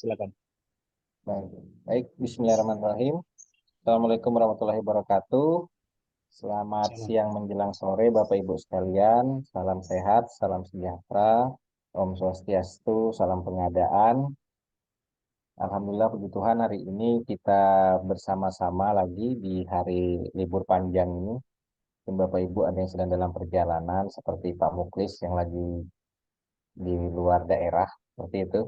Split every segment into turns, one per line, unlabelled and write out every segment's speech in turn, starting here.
Silakan.
Baik, baik. Bismillahirrahmanirrahim. Assalamualaikum warahmatullahi wabarakatuh. Selamat
Salam.
siang menjelang sore, Bapak Ibu sekalian. Salam sehat, salam sejahtera, Om Swastiastu, salam pengadaan. Alhamdulillah, puji Tuhan hari ini kita bersama-sama lagi di hari libur panjang ini. Mungkin Bapak Ibu ada yang sedang dalam perjalanan, seperti Pak Muklis yang lagi di luar daerah, seperti itu.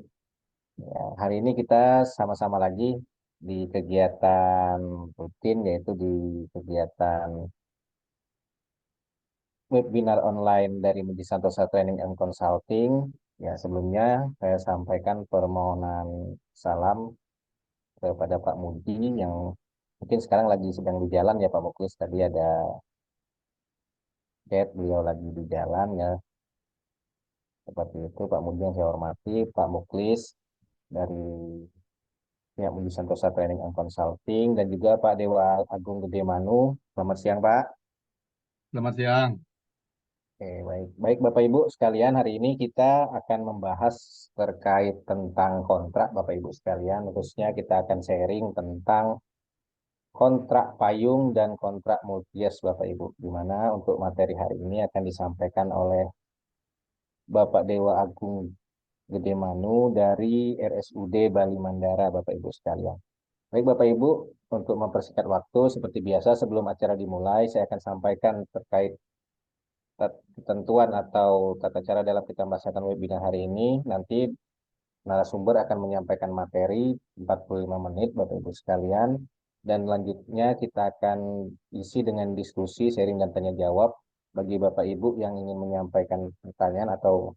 Ya, hari ini kita sama-sama lagi di kegiatan rutin, yaitu di kegiatan webinar online dari Muji Santosa Training and Consulting. Ya, sebelumnya saya sampaikan permohonan salam kepada Pak Muji yang mungkin sekarang lagi sedang di jalan ya Pak Muklis. Tadi ada chat, beliau lagi di jalan ya. Seperti itu Pak Muji yang saya hormati, Pak Muklis dari pihak Muji Santosa Training and Consulting dan juga Pak Dewa Agung Gede Manu. Selamat siang Pak.
Selamat siang.
Oke, baik. Baik Bapak Ibu sekalian, hari ini kita akan membahas terkait tentang kontrak Bapak Ibu sekalian. Khususnya kita akan sharing tentang kontrak payung dan kontrak multies Bapak Ibu. Di mana untuk materi hari ini akan disampaikan oleh Bapak Dewa Agung Gede Manu dari RSUD Bali Mandara Bapak Ibu sekalian. Baik Bapak Ibu, untuk mempersingkat waktu seperti biasa sebelum acara dimulai, saya akan sampaikan terkait ketentuan atau tata cara dalam kita melaksanakan webinar hari ini. Nanti narasumber akan menyampaikan materi 45 menit Bapak Ibu sekalian. Dan selanjutnya kita akan isi dengan diskusi, sharing dan tanya jawab. Bagi Bapak Ibu yang ingin menyampaikan pertanyaan atau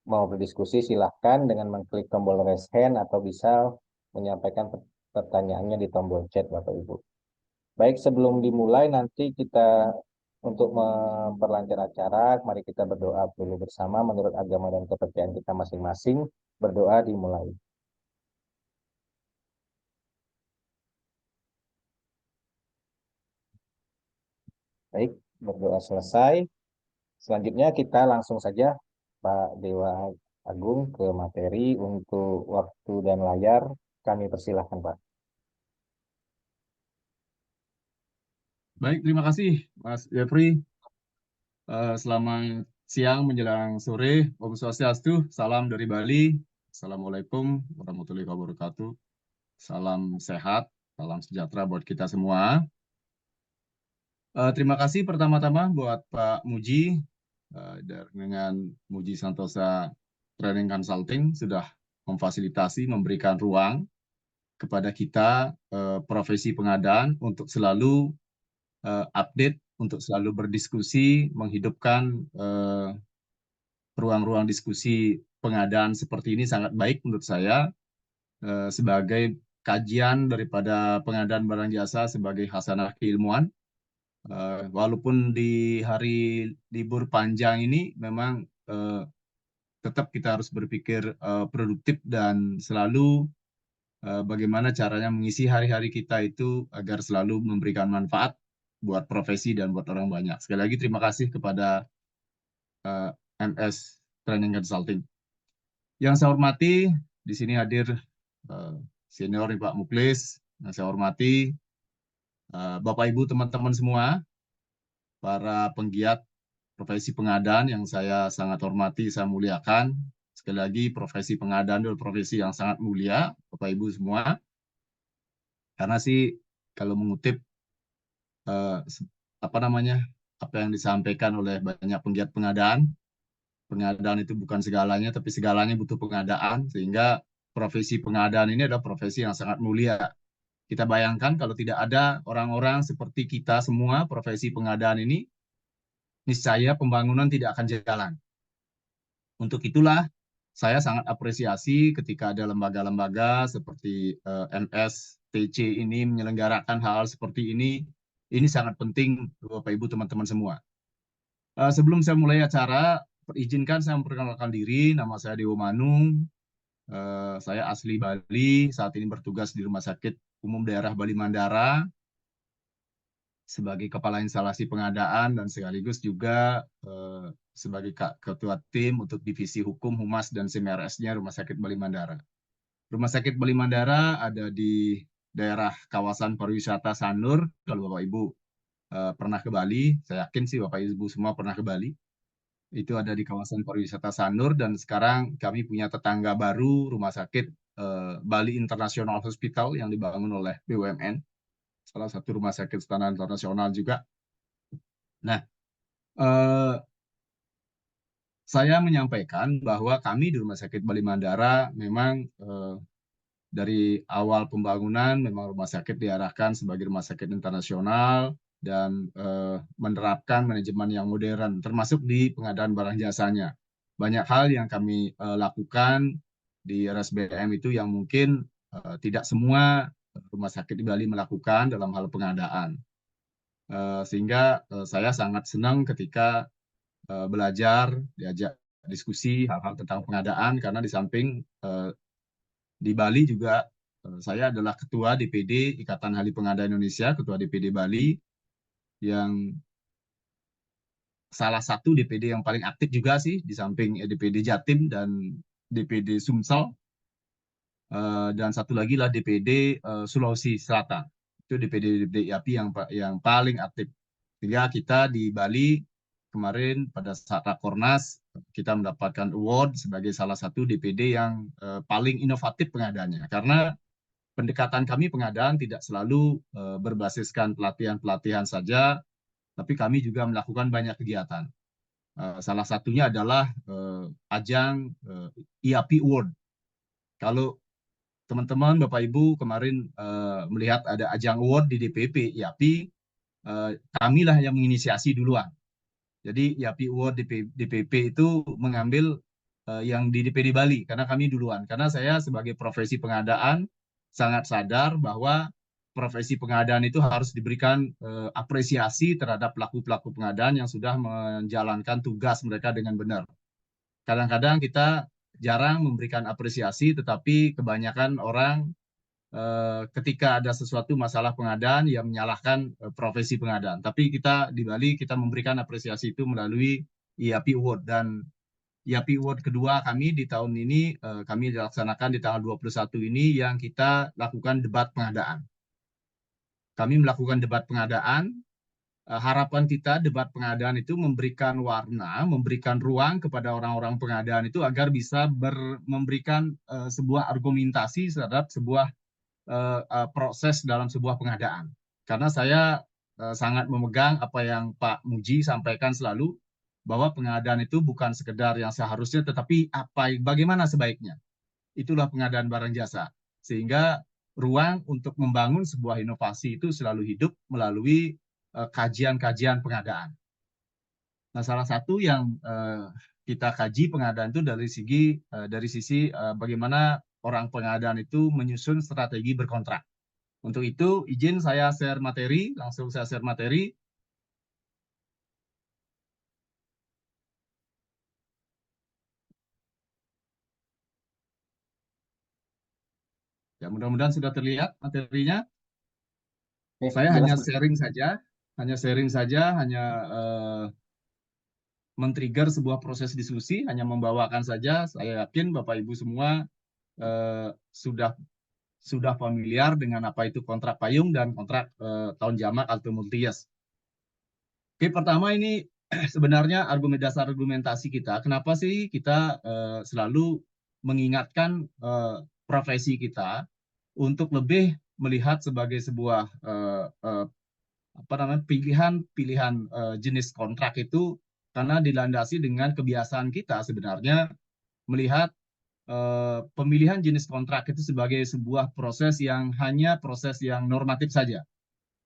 mau berdiskusi, silahkan dengan mengklik tombol raise hand atau bisa menyampaikan pertanyaannya di tombol chat Bapak Ibu. Baik, sebelum dimulai nanti kita untuk memperlancar acara, mari kita berdoa dulu bersama menurut agama dan kepercayaan kita masing-masing. Berdoa dimulai. Baik, berdoa selesai. Selanjutnya kita langsung saja Pak Dewa Agung ke materi untuk waktu dan layar. Kami persilahkan Pak.
Baik, terima kasih Mas Jeffrey. Selamat siang menjelang sore. Om Swastiastu, salam dari Bali. Assalamualaikum warahmatullahi wabarakatuh. Salam sehat, salam sejahtera buat kita semua. Terima kasih pertama-tama buat Pak Muji dengan Muji Santosa Training Consulting sudah memfasilitasi, memberikan ruang kepada kita profesi pengadaan untuk selalu update, untuk selalu berdiskusi, menghidupkan ruang-ruang diskusi pengadaan seperti ini sangat baik menurut saya sebagai kajian daripada pengadaan barang jasa sebagai hasanah keilmuan. Walaupun di hari libur panjang ini memang tetap kita harus berpikir produktif dan selalu bagaimana caranya mengisi hari-hari kita itu agar selalu memberikan manfaat buat profesi dan buat orang banyak. Sekali lagi terima kasih kepada MS Training Consulting. Yang saya hormati, di sini hadir senior Pak Muklis, yang saya hormati Bapak Ibu teman-teman semua, para penggiat profesi pengadaan yang saya sangat hormati, saya muliakan. Sekali lagi, profesi pengadaan adalah profesi yang sangat mulia, Bapak Ibu semua. Karena sih, kalau mengutip apa yang disampaikan oleh banyak penggiat pengadaan, pengadaan itu bukan segalanya, tapi segalanya butuh pengadaan, sehingga profesi pengadaan ini adalah profesi yang sangat mulia. Kita bayangkan kalau tidak ada orang-orang seperti kita semua, profesi pengadaan ini, niscaya pembangunan tidak akan jalan. Untuk itulah, saya sangat apresiasi ketika ada lembaga-lembaga seperti MSTC ini menyelenggarakan hal seperti ini. Ini sangat penting, Bapak Ibu teman-teman semua. Sebelum saya mulai acara, izinkan saya memperkenalkan diri. Nama saya Dewa Manu. Saya asli Bali. Saat ini bertugas di Rumah Sakit Umum Daerah Bali Mandara sebagai kepala instalasi pengadaan dan sekaligus juga sebagai ketua tim untuk divisi hukum, humas dan CMRS-nya Rumah Sakit Bali Mandara. Rumah Sakit Bali Mandara ada di daerah kawasan pariwisata Sanur. Kalau Bapak Ibu pernah ke Bali, saya yakin sih Bapak Ibu semua pernah ke Bali. Itu ada di kawasan pariwisata Sanur, dan sekarang kami punya tetangga baru, Rumah Sakit Bali International Hospital yang dibangun oleh BUMN, salah satu rumah sakit standar internasional juga. Nah, saya menyampaikan bahwa kami di Rumah Sakit Bali Mandara memang dari awal pembangunan memang rumah sakit diarahkan sebagai rumah sakit internasional dan menerapkan manajemen yang modern, termasuk di pengadaan barang jasanya. Banyak hal yang kami lakukan di RSBM itu yang mungkin tidak semua rumah sakit di Bali melakukan dalam hal pengadaan. Sehingga saya sangat senang ketika belajar, diajak diskusi hal-hal tentang pengadaan, karena di samping di Bali juga saya adalah ketua DPD Ikatan Ahli Pengadaan Indonesia, ketua DPD Bali, yang salah satu DPD yang paling aktif juga sih, di samping DPD Jatim dan DPD Sumsel, dan satu lagi lah DPD Sulawesi Selatan. Itu DPD IAPI yang paling aktif. Sehingga kita di Bali kemarin pada saat Rakornas, kita mendapatkan award sebagai salah satu DPD yang paling inovatif pengadaannya. Karena pendekatan kami pengadaan tidak selalu berbasiskan pelatihan-pelatihan saja, tapi kami juga melakukan banyak kegiatan. Salah satunya adalah ajang IAPI Award. Kalau teman-teman, Bapak Ibu kemarin melihat ada ajang award di DPP IAPI, kamilah yang menginisiasi duluan. Jadi IAPI Award DPP itu mengambil yang di DPD Bali, karena kami duluan. Karena saya sebagai profesi pengadaan sangat sadar bahwa profesi pengadaan itu harus diberikan apresiasi terhadap pelaku-pelaku pengadaan yang sudah menjalankan tugas mereka dengan benar. Kadang-kadang kita jarang memberikan apresiasi, tetapi kebanyakan orang ketika ada sesuatu masalah pengadaan yang menyalahkan profesi pengadaan. Tapi kita di Bali kita memberikan apresiasi itu melalui IAPI Award, dan IAPI Award kedua kami di tahun ini kami dilaksanakan di tanggal 21 ini, yang kita lakukan debat pengadaan. Kami melakukan debat pengadaan. Harapan kita debat pengadaan itu memberikan warna, memberikan ruang kepada orang-orang pengadaan itu agar bisa memberikan sebuah argumentasi terhadap sebuah proses dalam sebuah pengadaan. Karena saya sangat memegang apa yang Pak Muji sampaikan selalu, bahwa pengadaan itu bukan sekedar yang seharusnya, tetapi bagaimana sebaiknya. Itulah pengadaan barang jasa. Sehingga ruang untuk membangun sebuah inovasi itu selalu hidup melalui kajian-kajian pengadaan. Nah, salah satu yang kita kaji pengadaan itu dari sisi bagaimana orang pengadaan itu menyusun strategi berkontrak. Untuk itu, izin saya share materi, langsung saya share materi. Ya, mudah-mudahan sudah terlihat materinya. Saya
Jelas,
hanya
Mas.
sharing saja, hanya men-trigger sebuah proses diskusi, hanya membawakan saja. Saya yakin Bapak Ibu semua sudah familiar dengan apa itu kontrak payung dan kontrak tahun jamak atau multi-years. Oke, pertama ini sebenarnya dasar argumentasi kita. Kenapa sih kita selalu mengingatkan profesi kita untuk lebih melihat sebagai sebuah pilihan jenis kontrak itu, karena dilandasi dengan kebiasaan kita sebenarnya melihat pemilihan jenis kontrak itu sebagai sebuah proses yang hanya proses yang normatif saja.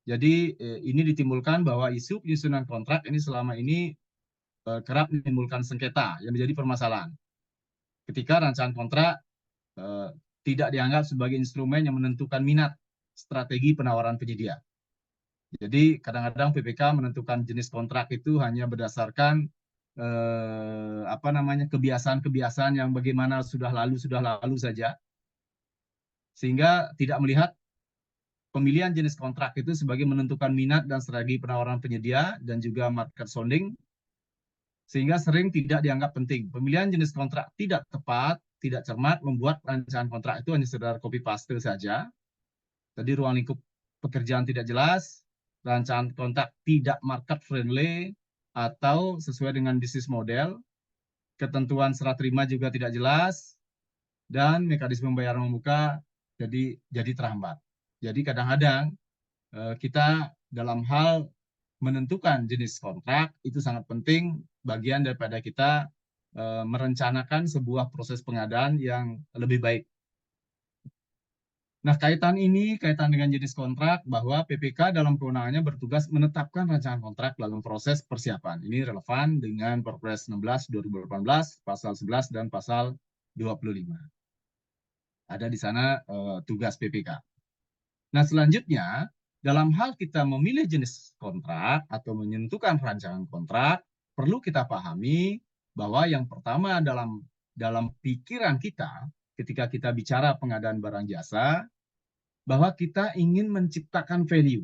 Jadi ini ditimbulkan bahwa isu penyusunan kontrak ini selama ini kerap menimbulkan sengketa yang menjadi permasalahan. Ketika rancangan kontrak tidak dianggap sebagai instrumen yang menentukan minat strategi penawaran penyedia. Jadi kadang-kadang PPK menentukan jenis kontrak itu hanya berdasarkan kebiasaan-kebiasaan yang bagaimana sudah lalu saja, sehingga tidak melihat pemilihan jenis kontrak itu sebagai menentukan minat dan strategi penawaran penyedia dan juga market sounding, sehingga sering tidak dianggap penting. Pemilihan jenis kontrak tidak tepat tidak cermat membuat rancangan kontrak itu hanya sekedar copy paste saja. Tadi ruang lingkup pekerjaan tidak jelas, rancangan kontrak tidak market friendly atau sesuai dengan bisnis model, ketentuan serah terima juga tidak jelas, dan mekanisme pembayaran membuka jadi terhambat. Jadi kadang-kadang kita dalam hal menentukan jenis kontrak itu sangat penting, bagian daripada kita merencanakan sebuah proses pengadaan yang lebih baik. Nah, kaitan dengan jenis kontrak, bahwa PPK dalam kewenangannya bertugas menetapkan rancangan kontrak dalam proses persiapan. Ini relevan dengan Perpres 16/2018, pasal 11 dan pasal 25. Ada di sana tugas PPK. Nah, selanjutnya, dalam hal kita memilih jenis kontrak atau menentukan rancangan kontrak, perlu kita pahami bahwa yang pertama dalam pikiran kita ketika kita bicara pengadaan barang jasa, bahwa kita ingin menciptakan value.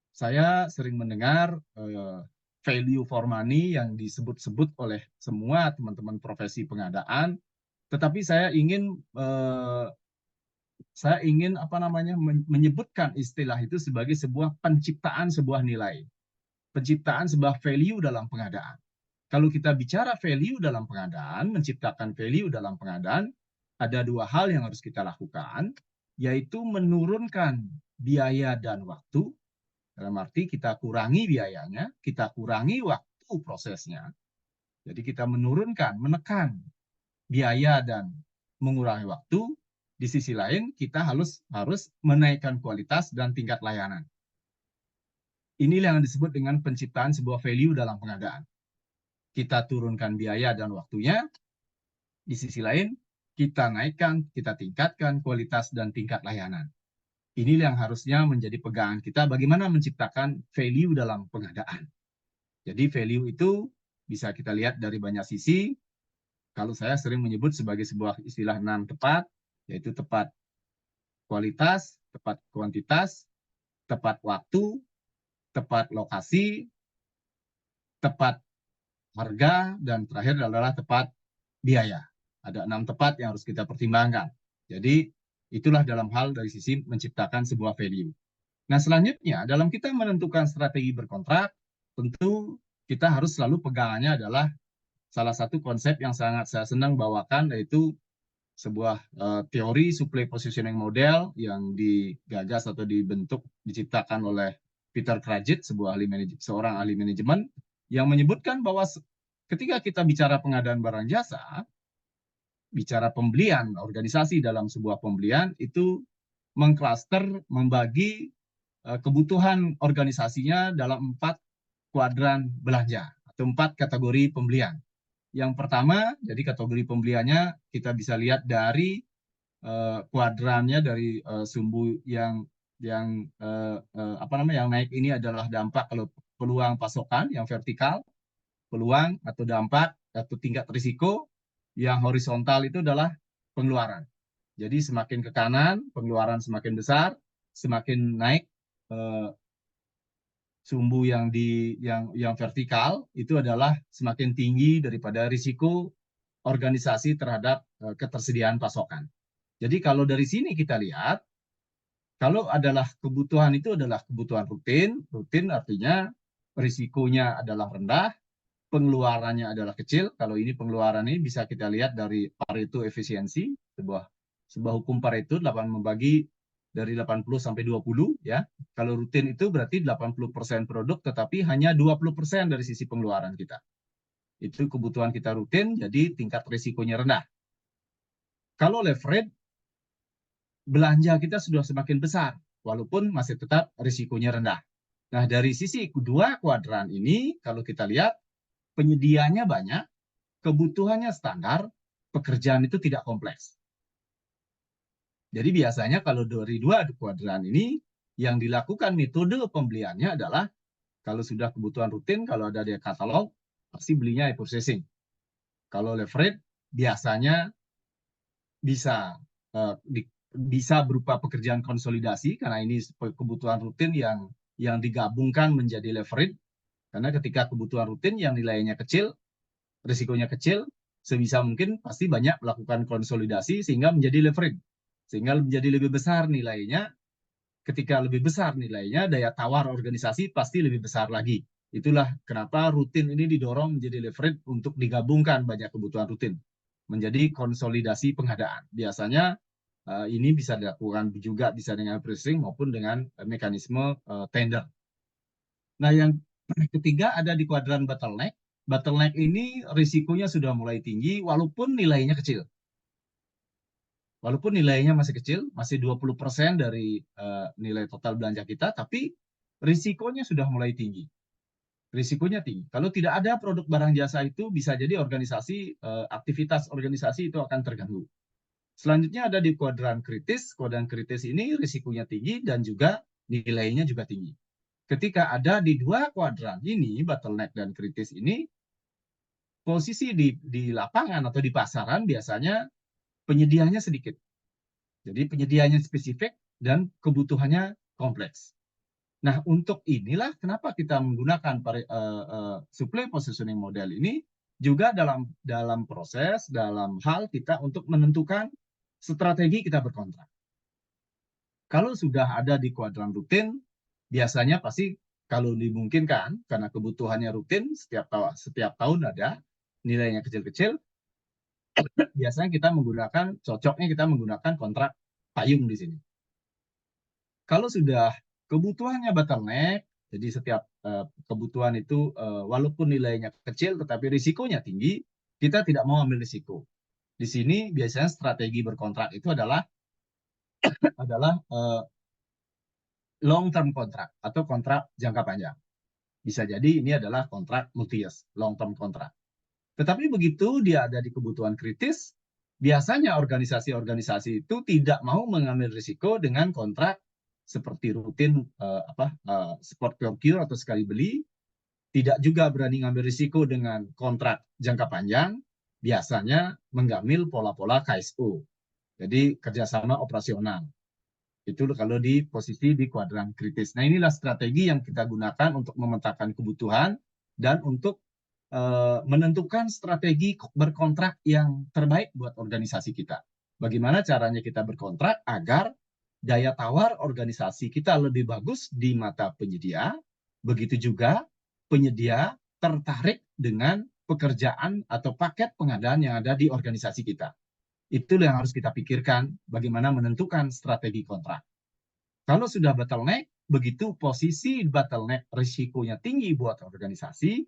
Saya sering mendengar value for money yang disebut-sebut oleh semua teman-teman profesi pengadaan, tetapi saya ingin menyebutkan istilah itu sebagai sebuah penciptaan sebuah nilai, penciptaan sebuah value dalam pengadaan. Kalau kita bicara value dalam pengadaan, menciptakan value dalam pengadaan, ada dua hal yang harus kita lakukan, yaitu menurunkan biaya dan waktu. Dalam arti kita kurangi biayanya, kita kurangi waktu prosesnya. Jadi kita menurunkan, menekan biaya dan mengurangi waktu. Di sisi lain kita harus menaikkan kualitas dan tingkat layanan. Inilah yang disebut dengan penciptaan sebuah value dalam pengadaan. Kita turunkan biaya dan waktunya. Di sisi lain kita naikkan, kita tingkatkan kualitas dan tingkat layanan. Ini yang harusnya menjadi pegangan kita bagaimana menciptakan value dalam pengadaan. Jadi value itu bisa kita lihat dari banyak sisi. Kalau saya sering menyebut sebagai sebuah istilah 6 tepat, yaitu tepat kualitas, tepat kuantitas, tepat waktu, tepat lokasi, tepat harga, dan terakhir adalah tepat biaya. Ada 6 tepat yang harus kita pertimbangkan. Jadi itulah dalam hal dari sisi menciptakan sebuah value. Nah, selanjutnya dalam kita menentukan strategi berkontrak, tentu kita harus selalu pegangannya adalah salah satu konsep yang sangat saya senang bawakan, yaitu sebuah teori supply positioning model yang digagas atau dibentuk, diciptakan oleh Peter Krajit, seorang ahli manajemen, yang menyebutkan bahwa ketika kita bicara pengadaan barang jasa, bicara pembelian, organisasi dalam sebuah pembelian itu mengklaster, membagi kebutuhan organisasinya dalam 4 kuadran belanja atau 4 kategori pembelian. Yang pertama, jadi kategori pembeliannya kita bisa lihat dari kuadrannya, dari sumbu yang naik ini adalah dampak kalau peluang pasokan yang vertikal, peluang atau dampak atau tingkat risiko. Yang horizontal itu adalah pengeluaran. Jadi semakin ke kanan, pengeluaran semakin besar, semakin naik sumbu yang vertikal itu adalah semakin tinggi daripada risiko organisasi terhadap ketersediaan pasokan. Jadi kalau dari sini kita lihat, kalau adalah kebutuhan itu adalah kebutuhan rutin artinya risikonya adalah rendah, pengeluarannya adalah kecil. Kalau ini pengeluaran ini bisa kita lihat dari Pareto efisiensi, sebuah hukum Pareto 8 membagi dari 80 sampai 20 ya. Kalau rutin itu berarti 80% produk tetapi hanya 20% dari sisi pengeluaran kita. Itu kebutuhan kita rutin, jadi tingkat risikonya rendah. Kalau leverage, belanja kita sudah semakin besar walaupun masih tetap risikonya rendah. Nah, dari sisi kedua kuadran ini kalau kita lihat penyediaannya banyak, kebutuhannya standar, pekerjaan itu tidak kompleks. Jadi biasanya kalau dari 2 kuadran ini, yang dilakukan metode pembeliannya adalah kalau sudah kebutuhan rutin, kalau ada di katalog, pasti belinya e-processing. Kalau leverage, biasanya bisa berupa pekerjaan konsolidasi, karena ini kebutuhan rutin yang digabungkan menjadi leverage. Karena ketika kebutuhan rutin yang nilainya kecil, risikonya kecil, sebisa mungkin pasti banyak melakukan konsolidasi sehingga menjadi leverage, sehingga menjadi lebih besar nilainya. Ketika lebih besar nilainya, daya tawar organisasi pasti lebih besar lagi. Itulah kenapa rutin ini didorong menjadi leverage untuk digabungkan banyak kebutuhan rutin menjadi konsolidasi pengadaan. Biasanya ini bisa dilakukan juga bisa dengan pricing maupun dengan mekanisme tender. Nah, yang ketiga ada di kuadran bottleneck. Bottleneck ini risikonya sudah mulai tinggi walaupun nilainya kecil. Walaupun nilainya masih kecil, masih 20% dari nilai total belanja kita, tapi risikonya sudah mulai tinggi. Risikonya tinggi. Kalau tidak ada produk barang jasa itu bisa jadi organisasi, aktivitas organisasi itu akan terganggu. Selanjutnya ada di kuadran kritis. Kuadran kritis ini risikonya tinggi dan juga nilainya juga tinggi. Ketika ada di dua kuadran ini, bottleneck dan kritis ini, posisi di lapangan atau di pasaran biasanya penyediaannya sedikit. Jadi penyediaannya spesifik dan kebutuhannya kompleks. Nah, untuk inilah kenapa kita menggunakan supply positioning model ini juga dalam proses, dalam hal kita untuk menentukan strategi kita berkontrak. Kalau sudah ada di kuadran rutin, biasanya pasti kalau dimungkinkan karena kebutuhannya rutin setiap tahun ada, nilainya kecil-kecil, biasanya cocoknya kita menggunakan kontrak payung di sini. Kalau sudah kebutuhannya bottleneck, jadi setiap kebutuhan itu walaupun nilainya kecil tetapi risikonya tinggi, kita tidak mau ambil risiko. Di sini biasanya strategi berkontrak itu adalah long term kontrak atau kontrak jangka panjang. Bisa jadi ini adalah kontrak multi-years, long term kontrak. Tetapi begitu dia ada di kebutuhan kritis, biasanya organisasi-organisasi itu tidak mau mengambil risiko dengan kontrak seperti rutin spot procure atau sekali beli, tidak juga berani ngambil risiko dengan kontrak jangka panjang, biasanya mengambil pola-pola KSO. Jadi kerjasama operasional. Itu kalau di posisi di kuadran kritis. Nah, inilah strategi yang kita gunakan untuk memetakan kebutuhan dan untuk menentukan strategi berkontrak yang terbaik buat organisasi kita. Bagaimana caranya kita berkontrak agar daya tawar organisasi kita lebih bagus di mata penyedia, begitu juga penyedia tertarik dengan pekerjaan atau paket pengadaan yang ada di organisasi kita. Itu yang harus kita pikirkan, bagaimana menentukan strategi kontrak. Kalau sudah bottleneck, begitu posisi bottleneck risikonya tinggi buat organisasi,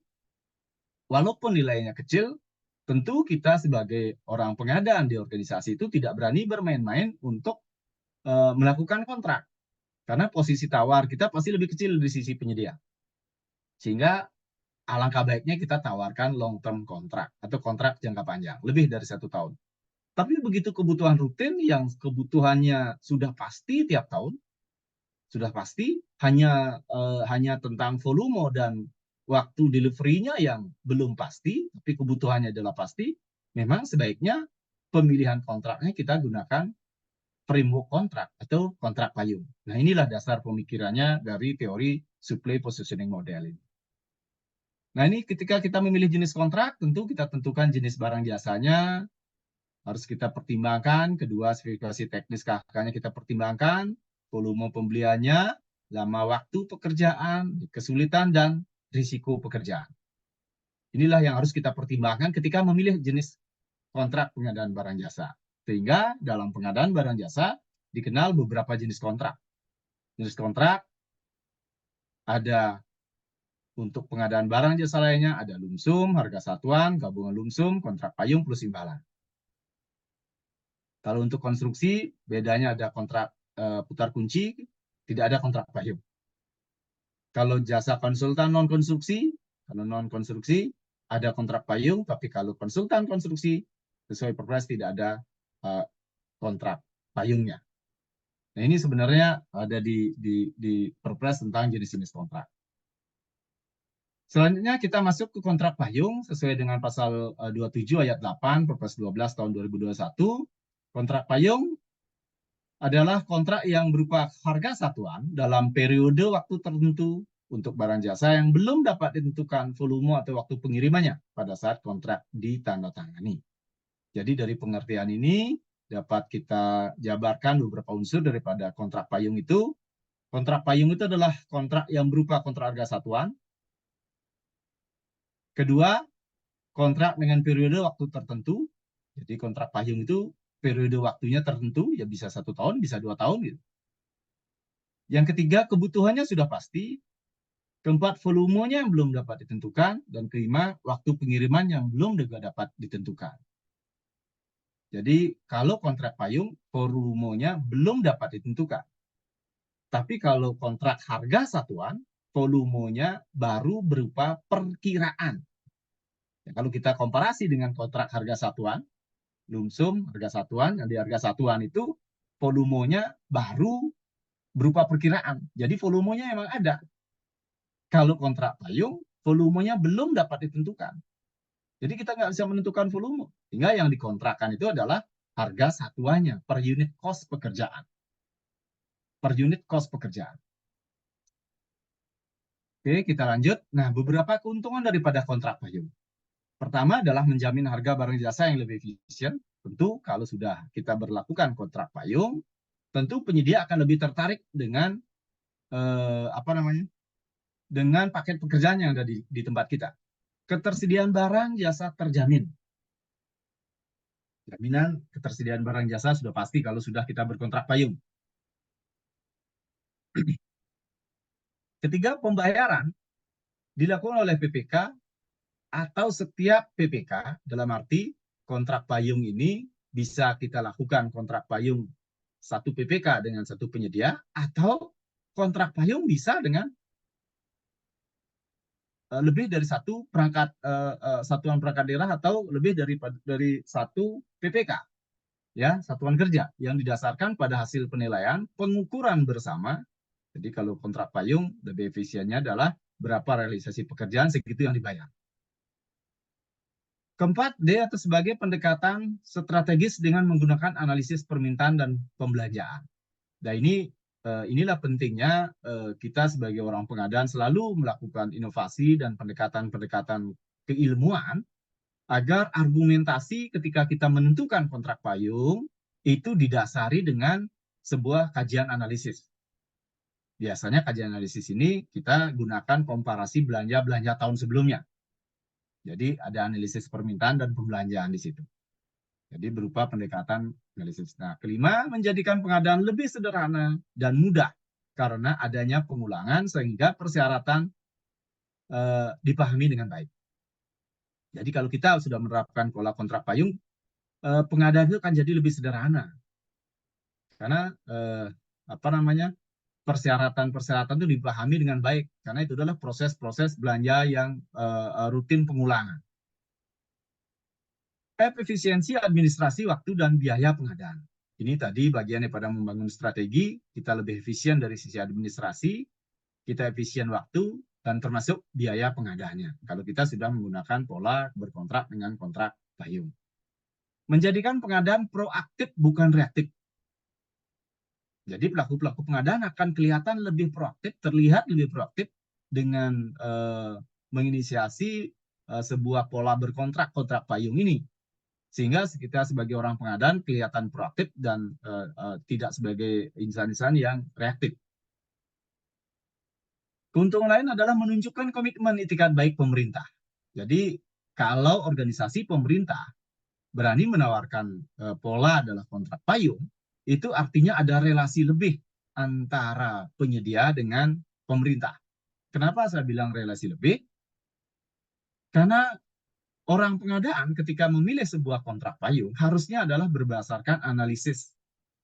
walaupun nilainya kecil, tentu kita sebagai orang pengadaan di organisasi itu tidak berani bermain-main untuk melakukan kontrak. Karena posisi tawar kita pasti lebih kecil di sisi penyedia. Sehingga alangkah baiknya kita tawarkan long term kontrak atau kontrak jangka panjang, lebih dari 1 tahun. Tapi begitu kebutuhan rutin yang kebutuhannya sudah pasti tiap tahun, sudah pasti hanya tentang volume dan waktu delivery-nya yang belum pasti, tapi kebutuhannya adalah pasti, memang sebaiknya pemilihan kontraknya kita gunakan framework kontrak atau kontrak payung. Nah, inilah dasar pemikirannya dari teori supply positioning model ini. Nah, ini ketika kita memilih jenis kontrak, tentu kita tentukan jenis barang jasanya, harus kita pertimbangkan, kedua spesifikasi teknis KK-nya kita pertimbangkan, volume pembeliannya, lama waktu pekerjaan, kesulitan, dan risiko pekerjaan. Inilah yang harus kita pertimbangkan ketika memilih jenis kontrak pengadaan barang jasa. Sehingga dalam pengadaan barang jasa dikenal beberapa jenis kontrak. Jenis kontrak ada untuk pengadaan barang jasa lainnya, ada lumsum, harga satuan, gabungan lumsum, kontrak payung, plus imbalan. Kalau untuk konstruksi, bedanya ada kontrak putar kunci, tidak ada kontrak payung. Kalau jasa konsultan non-konstruksi, kalau non-konstruksi ada kontrak payung, tapi kalau konsultan konstruksi, sesuai Perpres tidak ada kontrak payungnya. Nah, ini sebenarnya ada di Perpres tentang jenis-jenis kontrak. Selanjutnya kita masuk ke kontrak payung sesuai dengan pasal 27 ayat 8 Perpres 12 tahun 2021. Kontrak payung adalah kontrak yang berupa harga satuan dalam periode waktu tertentu untuk barang jasa yang belum dapat ditentukan volume atau waktu pengirimannya pada saat kontrak ditandatangani. Jadi dari pengertian ini dapat kita jabarkan beberapa unsur daripada kontrak payung itu. Kontrak payung itu adalah kontrak yang berupa kontrak harga satuan. Kedua, kontrak dengan periode waktu tertentu. Jadi kontrak payung itu periode waktunya tertentu, ya bisa 1 tahun, bisa 2 tahun gitu. Yang ketiga, kebutuhannya sudah pasti. Keempat, volumenya yang belum dapat ditentukan. Dan kelima, waktu pengiriman yang belum juga dapat ditentukan. Jadi kalau kontrak payung, volumenya belum dapat ditentukan. Tapi kalau kontrak harga satuan, volumenya baru berupa perkiraan. Ya, kalau kita komparasi dengan kontrak harga satuan, lumsum harga satuan, yang di harga satuan itu volumenya baru berupa perkiraan. Jadi volumenya emang ada. Kalau kontrak payung, volumenya belum dapat ditentukan. Jadi kita nggak bisa menentukan volume. Sehingga yang dikontrakkan itu adalah harga satuannya, per unit cost pekerjaan. Per unit cost pekerjaan. Oke, kita lanjut. Nah, beberapa keuntungan daripada kontrak payung. Pertama adalah menjamin harga barang jasa yang lebih efisien. Tentu kalau sudah kita berlakukan kontrak payung, tentu penyedia akan lebih tertarik dengan dengan paket pekerjaan yang ada di tempat kita. Ketersediaan barang jasa terjamin. Jaminan ketersediaan barang jasa sudah pasti kalau sudah kita berkontrak payung. Ketiga, pembayaran dilakukan oleh PPK atau setiap PPK, dalam arti kontrak payung ini bisa kita lakukan kontrak payung satu PPK dengan satu penyedia, atau kontrak payung bisa dengan lebih dari satu perangkat satuan perangkat daerah atau lebih dari satu PPK, ya, satuan kerja yang didasarkan pada hasil penilaian pengukuran bersama. Jadi kalau kontrak payung lebih efisiennya adalah berapa realisasi pekerjaan, segitu yang dibayar. Keempat, D atau sebagai pendekatan strategis dengan menggunakan analisis permintaan dan pembelanjaan. Nah, inilah pentingnya kita sebagai orang pengadaan selalu melakukan inovasi dan pendekatan-pendekatan keilmuan agar argumentasi ketika kita menentukan kontrak payung itu didasari dengan sebuah kajian analisis. Biasanya kajian analisis ini kita gunakan komparasi belanja tahun sebelumnya. Jadi ada analisis permintaan dan pembelanjaan di situ. Jadi berupa pendekatan analisis. Nah, kelima, menjadikan pengadaan lebih sederhana dan mudah karena adanya pengulangan sehingga persyaratan dipahami dengan baik. Jadi kalau kita sudah menerapkan pola kontrak payung, pengadaan itu akan jadi lebih sederhana. Karena persyaratan-persyaratan itu dipahami dengan baik karena itu adalah proses-proses belanja yang rutin pengulangan. Efisiensi administrasi waktu dan biaya pengadaan. Ini tadi bagian daripada membangun strategi, kita lebih efisien dari sisi administrasi, kita efisien waktu, dan termasuk biaya pengadaannya. Kalau kita sudah menggunakan pola berkontrak dengan kontrak payung. Menjadikan pengadaan proaktif bukan reaktif. Jadi pelaku-pelaku pengadaan akan kelihatan lebih proaktif, terlihat lebih proaktif dengan menginisiasi sebuah pola berkontrak, kontrak payung ini. Sehingga kita sebagai orang pengadaan kelihatan proaktif dan tidak sebagai insan-insan yang reaktif. Keuntungan lain adalah menunjukkan komitmen itikat baik pemerintah. Jadi kalau organisasi pemerintah berani menawarkan pola adalah kontrak payung, itu artinya ada relasi lebih antara penyedia dengan pemerintah. Kenapa saya bilang relasi lebih? Karena orang pengadaan ketika memilih sebuah kontrak payung harusnya adalah berdasarkan analisis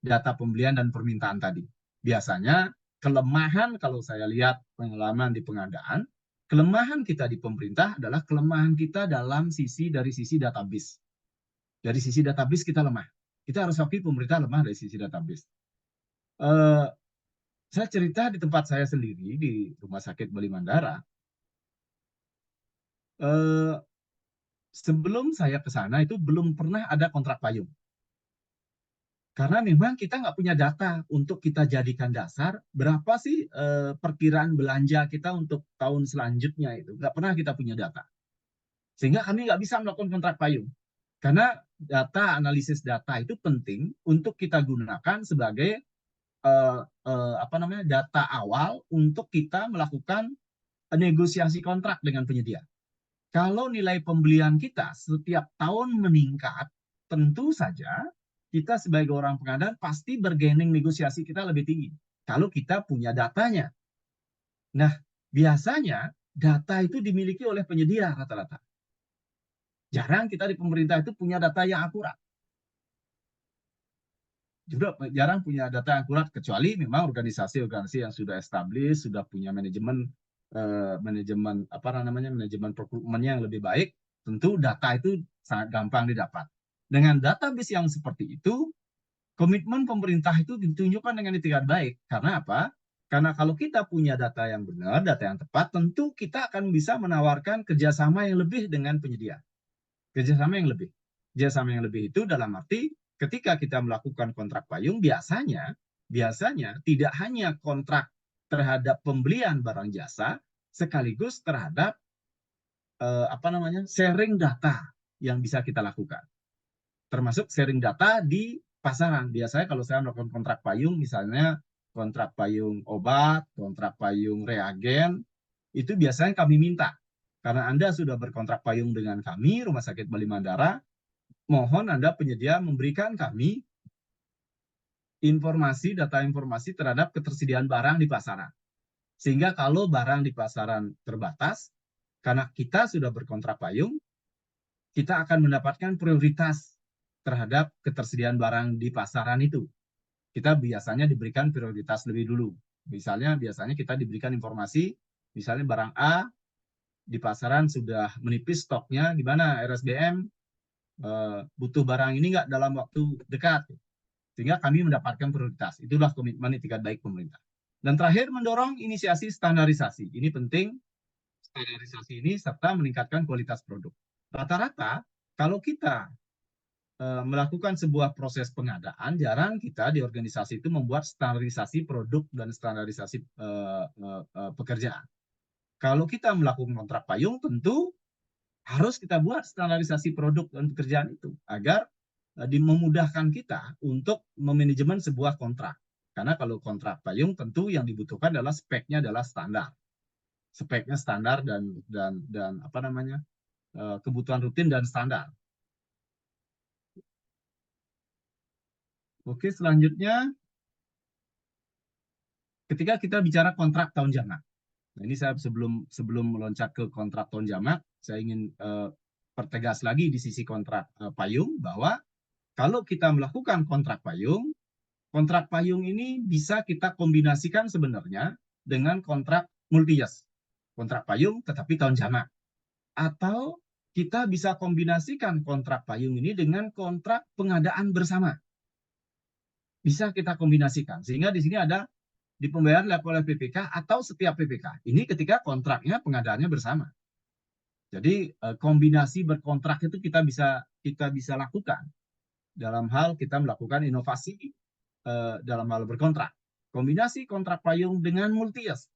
data pembelian dan permintaan tadi. Biasanya kelemahan, kalau saya lihat pengalaman di pengadaan, kelemahan kita di pemerintah adalah kelemahan kita dari sisi database. Dari sisi database kita lemah. Kita harus akui pemerintah lemah dari sisi database. Saya cerita di tempat saya sendiri di Rumah Sakit Bali Mandara. Sebelum saya ke sana itu belum pernah ada kontrak payung. Karena memang kita nggak punya data untuk kita jadikan dasar berapa sih perkiraan belanja kita untuk tahun selanjutnya itu. Nggak pernah kita punya data. Sehingga kami nggak bisa melakukan kontrak payung. Karena data, analisis data itu penting untuk kita gunakan sebagai data awal untuk kita melakukan negosiasi kontrak dengan penyedia. Kalau nilai pembelian kita setiap tahun meningkat, tentu saja kita sebagai orang pengadaan pasti bergaining negosiasi kita lebih tinggi. Kalau kita punya datanya. Nah, biasanya data itu dimiliki oleh penyedia rata-rata. Jarang kita di pemerintah itu punya data yang akurat. Juga jarang punya data yang akurat, kecuali memang organisasi-organisasi yang sudah established, sudah punya manajemen manajemen procurement-nya yang lebih baik, tentu data itu sangat gampang didapat. Dengan database yang seperti itu, komitmen pemerintah itu ditunjukkan dengan itikat baik. Karena apa? Karena kalau kita punya data yang benar, data yang tepat, tentu kita akan bisa menawarkan kerjasama yang lebih dengan penyedia. Kerjasama yang lebih. Kerjasama yang lebih itu dalam arti ketika kita melakukan kontrak payung, biasanya tidak hanya kontrak terhadap pembelian barang jasa, sekaligus terhadap sharing data yang bisa kita lakukan. Termasuk sharing data di pasaran. Biasanya kalau saya melakukan kontrak payung, misalnya kontrak payung obat, kontrak payung reagen, itu biasanya kami minta. Karena Anda sudah berkontrak payung dengan kami, Rumah Sakit Bali Mandara, mohon Anda penyedia memberikan kami data informasi terhadap ketersediaan barang di pasaran. Sehingga kalau barang di pasaran terbatas, karena kita sudah berkontrak payung, kita akan mendapatkan prioritas terhadap ketersediaan barang di pasaran itu. Kita biasanya diberikan prioritas lebih dulu. Biasanya kita diberikan informasi, misalnya barang A di pasaran sudah menipis stoknya, gimana RSBM butuh barang ini nggak dalam waktu dekat, sehingga kami mendapatkan prioritas. Itulah komitmen itikat baik pemerintah. Dan terakhir, mendorong inisiasi standarisasi. Ini penting, standarisasi ini serta meningkatkan kualitas produk. Rata-rata kalau kita melakukan sebuah proses pengadaan, jarang kita di organisasi itu membuat standarisasi produk dan standarisasi pekerjaan. Kalau kita melakukan kontrak payung, tentu harus kita buat standarisasi produk dan pekerjaan itu agar memudahkan kita untuk memanajemen sebuah kontrak. Karena kalau kontrak payung, tentu yang dibutuhkan adalah speknya adalah standar. Speknya standar dan kebutuhan rutin dan standar. Oke, selanjutnya ketika kita bicara kontrak tahun jamak. Nah, ini saya sebelum meloncat ke kontrak tahun jamak, saya ingin pertegas lagi di sisi kontrak payung bahwa kalau kita melakukan kontrak payung ini bisa kita kombinasikan sebenarnya dengan kontrak multi-years. Kontrak payung tetapi tahun jamak. Atau kita bisa kombinasikan kontrak payung ini dengan kontrak pengadaan bersama. Bisa kita kombinasikan. Sehingga di sini ada di pembayaran oleh PPK atau setiap PPK. Ini ketika kontraknya pengadaannya bersama. Jadi kombinasi berkontrak itu kita bisa lakukan dalam hal kita melakukan inovasi dalam hal berkontrak. Kombinasi kontrak payung dengan multi-years.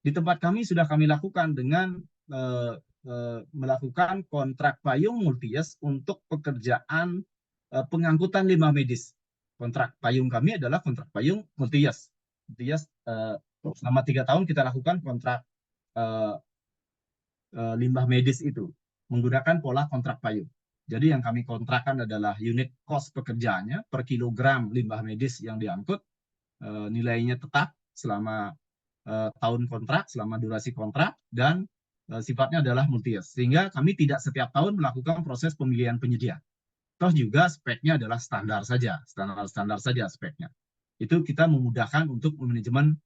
Di tempat kami sudah kami lakukan dengan melakukan kontrak payung multi-years untuk pekerjaan pengangkutan limbah medis. Kontrak payung kami adalah kontrak payung multi-years. Selama 3 tahun kita lakukan kontrak limbah medis itu menggunakan pola kontrak payung. Jadi yang kami kontrakkan adalah unit cost pekerjaannya per kilogram limbah medis yang diangkut, nilainya tetap selama tahun kontrak, selama durasi kontrak, dan sifatnya adalah multi-years. Sehingga kami tidak setiap tahun melakukan proses pemilihan penyedia. Toh juga speknya adalah standar saja speknya. Itu kita memudahkan untuk manajemen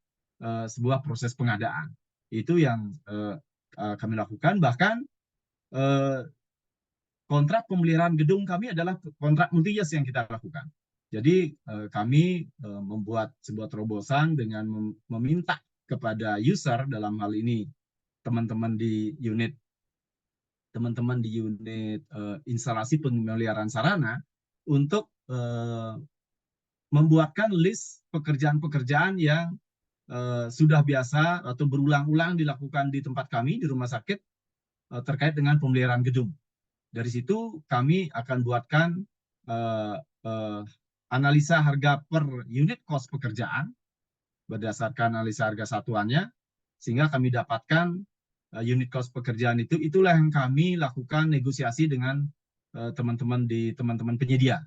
sebuah proses pengadaan. Itu yang kami lakukan. Bahkan kontrak pemeliharaan gedung kami adalah kontrak multi-years yang kita lakukan. Jadi kami membuat sebuah terobosan dengan meminta kepada user, dalam hal ini teman-teman di unit instalasi pemeliharaan sarana, untuk membuatkan list pekerjaan-pekerjaan yang sudah biasa atau berulang-ulang dilakukan di tempat kami di rumah sakit terkait dengan pemeliharaan gedung. Dari situ kami akan buatkan analisa harga per unit cost pekerjaan berdasarkan analisa harga satuannya, sehingga kami dapatkan unit cost pekerjaan itu. Itulah yang kami lakukan negosiasi dengan teman-teman penyedia,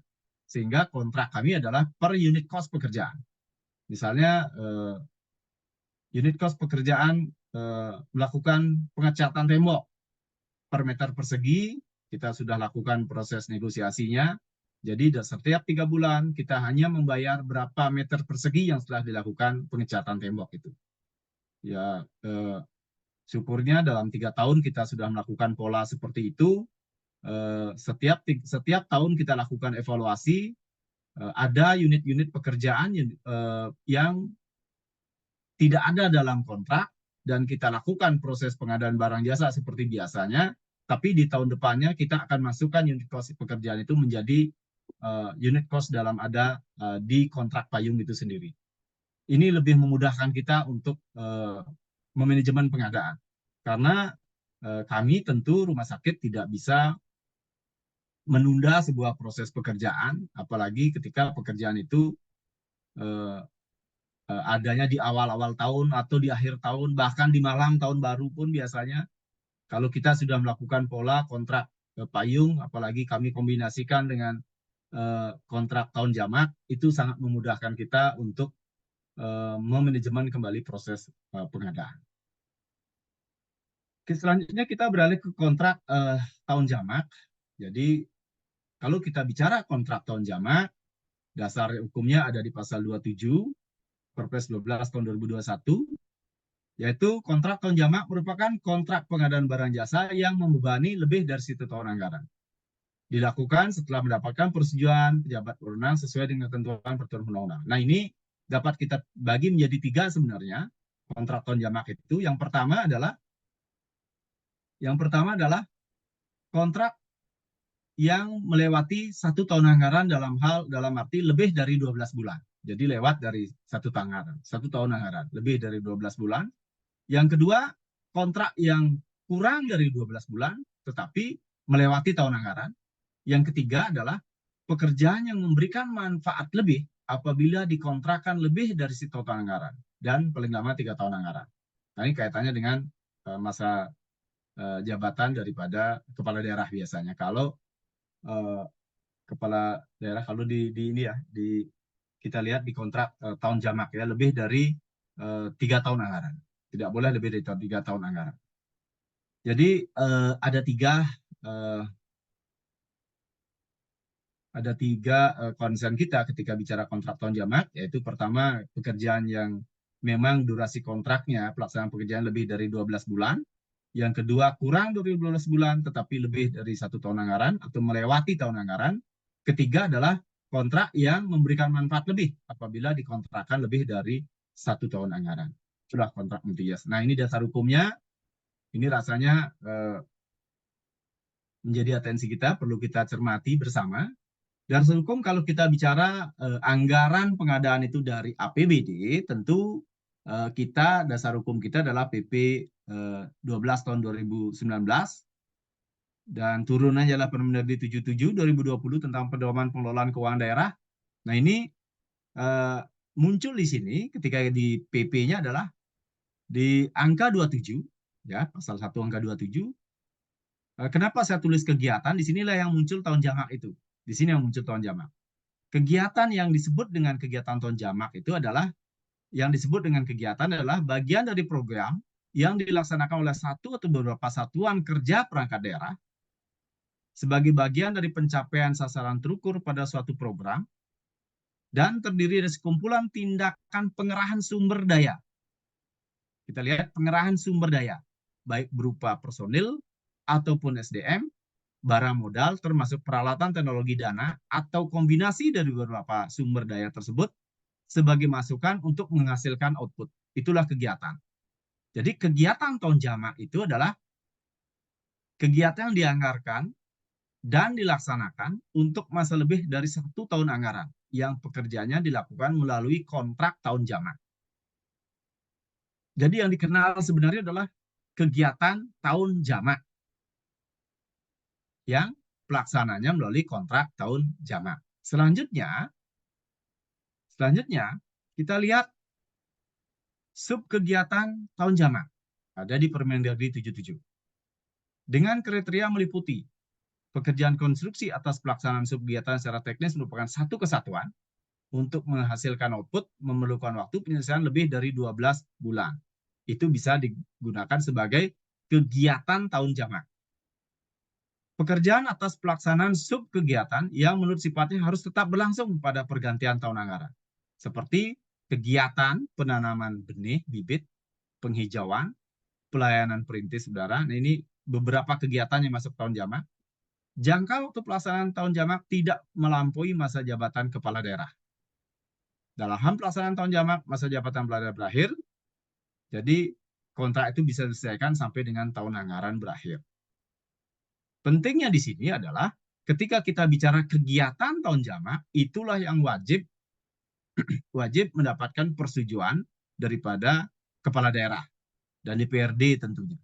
sehingga kontrak kami adalah per unit cost pekerjaan. Misalnya unit cost pekerjaan melakukan pengecatan tembok per meter persegi, kita sudah lakukan proses negosiasinya. Jadi setiap 3 bulan kita hanya membayar berapa meter persegi yang setelah dilakukan pengecatan tembok itu. Ya, syukurnya dalam 3 tahun kita sudah melakukan pola seperti itu. Setiap tahun kita lakukan evaluasi. Ada unit-unit pekerjaan yang tidak ada dalam kontrak dan kita lakukan proses pengadaan barang jasa seperti biasanya, tapi di tahun depannya kita akan masukkan unit cost pekerjaan itu menjadi unit cost dalam ada di kontrak payung itu sendiri. Ini lebih memudahkan kita untuk memanajemen pengadaan, karena kami tentu rumah sakit tidak bisa menunda sebuah proses pekerjaan, apalagi ketika pekerjaan itu adanya di awal-awal tahun atau di akhir tahun, bahkan di malam tahun baru pun biasanya. Kalau kita sudah melakukan pola kontrak payung, apalagi kami kombinasikan dengan kontrak tahun jamak, itu sangat memudahkan kita untuk memanajemen kembali proses pengadaan. Oke, selanjutnya kita beralih ke kontrak tahun jamak. Jadi kalau kita bicara kontrak tahun jamak, dasar hukumnya ada di pasal 27 Perpres 12 tahun 2021, yaitu kontrak tahun jamak merupakan kontrak pengadaan barang jasa yang membebani lebih dari 1 tahun anggaran. Dilakukan setelah mendapatkan persetujuan pejabat berwenang sesuai dengan ketentuan peraturan undang-undang. Nah, ini dapat kita bagi menjadi 3 sebenarnya kontrak tahun jamak itu. Yang pertama adalah kontrak yang melewati 1 tahun anggaran dalam arti lebih dari 12 bulan. Jadi lewat dari 1 tahun anggaran, lebih dari 12 bulan. Yang kedua, kontrak yang kurang dari 12 bulan tetapi melewati tahun anggaran. Yang ketiga adalah pekerjaan yang memberikan manfaat lebih apabila dikontrakkan lebih dari 1 tahun anggaran dan paling lama 3 tahun anggaran. Nah, ini kaitannya dengan masa jabatan daripada kepala daerah biasanya. Kalau kepala daerah, kalau kita lihat di kontrak tahun jamak ya, lebih dari 3 tahun anggaran. Tidak boleh lebih dari 3 tahun anggaran. Jadi ada tiga concern kita ketika bicara kontrak tahun jamak, yaitu pertama, pekerjaan yang memang durasi kontraknya pelaksanaan pekerjaan lebih dari 12 bulan. Yang kedua, kurang dari 12 bulan tetapi lebih dari 1 tahun anggaran atau melewati tahun anggaran. Ketiga adalah kontrak yang memberikan manfaat lebih apabila dikontrakkan lebih dari 1 tahun anggaran. Itulah kontrak multi-years. Nah, ini dasar hukumnya. Ini rasanya menjadi atensi kita, perlu kita cermati bersama. Dasar hukum kalau kita bicara anggaran pengadaan itu dari APBD, tentu dasar hukum kita adalah PP 12 tahun 2019 dan turunannya adalah Permendagri 77 2020 tentang pedoman pengelolaan keuangan daerah. Nah, ini muncul di sini ketika di PP-nya adalah di angka 27, ya, pasal 1 angka 27. Kenapa saya tulis kegiatan? Di sinilah yang muncul tahun jamak itu. Di sini yang muncul tahun jamak. Kegiatan yang disebut dengan kegiatan tahun jamak itu adalah bagian dari program yang dilaksanakan oleh satu atau beberapa satuan kerja perangkat daerah sebagai bagian dari pencapaian sasaran terukur pada suatu program dan terdiri dari sekumpulan tindakan pengerahan sumber daya. Kita lihat pengerahan sumber daya, baik berupa personil ataupun SDM, barang modal termasuk peralatan teknologi dana atau kombinasi dari beberapa sumber daya tersebut sebagai masukan untuk menghasilkan output. Itulah kegiatan. Jadi kegiatan tahun jamak itu adalah kegiatan yang dianggarkan dan dilaksanakan untuk masa lebih dari 1 tahun anggaran. yang pekerjaannya dilakukan melalui kontrak tahun jamak. Jadi yang dikenal sebenarnya adalah kegiatan tahun jamak yang pelaksananya melalui kontrak tahun jamak. Selanjutnya kita lihat sub kegiatan tahun jamak ada di Permendagri 77. Dengan kriteria meliputi pekerjaan konstruksi atas pelaksanaan sub kegiatan secara teknis merupakan satu kesatuan untuk menghasilkan output memerlukan waktu penyelesaian lebih dari 12 bulan. Itu bisa digunakan sebagai kegiatan tahun jamak. Pekerjaan atas pelaksanaan sub kegiatan yang menurut sifatnya harus tetap berlangsung pada pergantian tahun anggaran. Seperti kegiatan penanaman benih, bibit, penghijauan, pelayanan perintis udara. Nah, ini beberapa kegiatan yang masuk tahun jamak. Jangka waktu pelaksanaan tahun jamak tidak melampaui masa jabatan kepala daerah. Dalam hal pelaksanaan tahun jamak, masa jabatan kepala daerah berakhir, jadi kontrak itu bisa diselesaikan sampai dengan tahun anggaran berakhir. Pentingnya di sini adalah ketika kita bicara kegiatan tahun jamak, itulah yang wajib mendapatkan persetujuan daripada kepala daerah dan DPRD tentunya.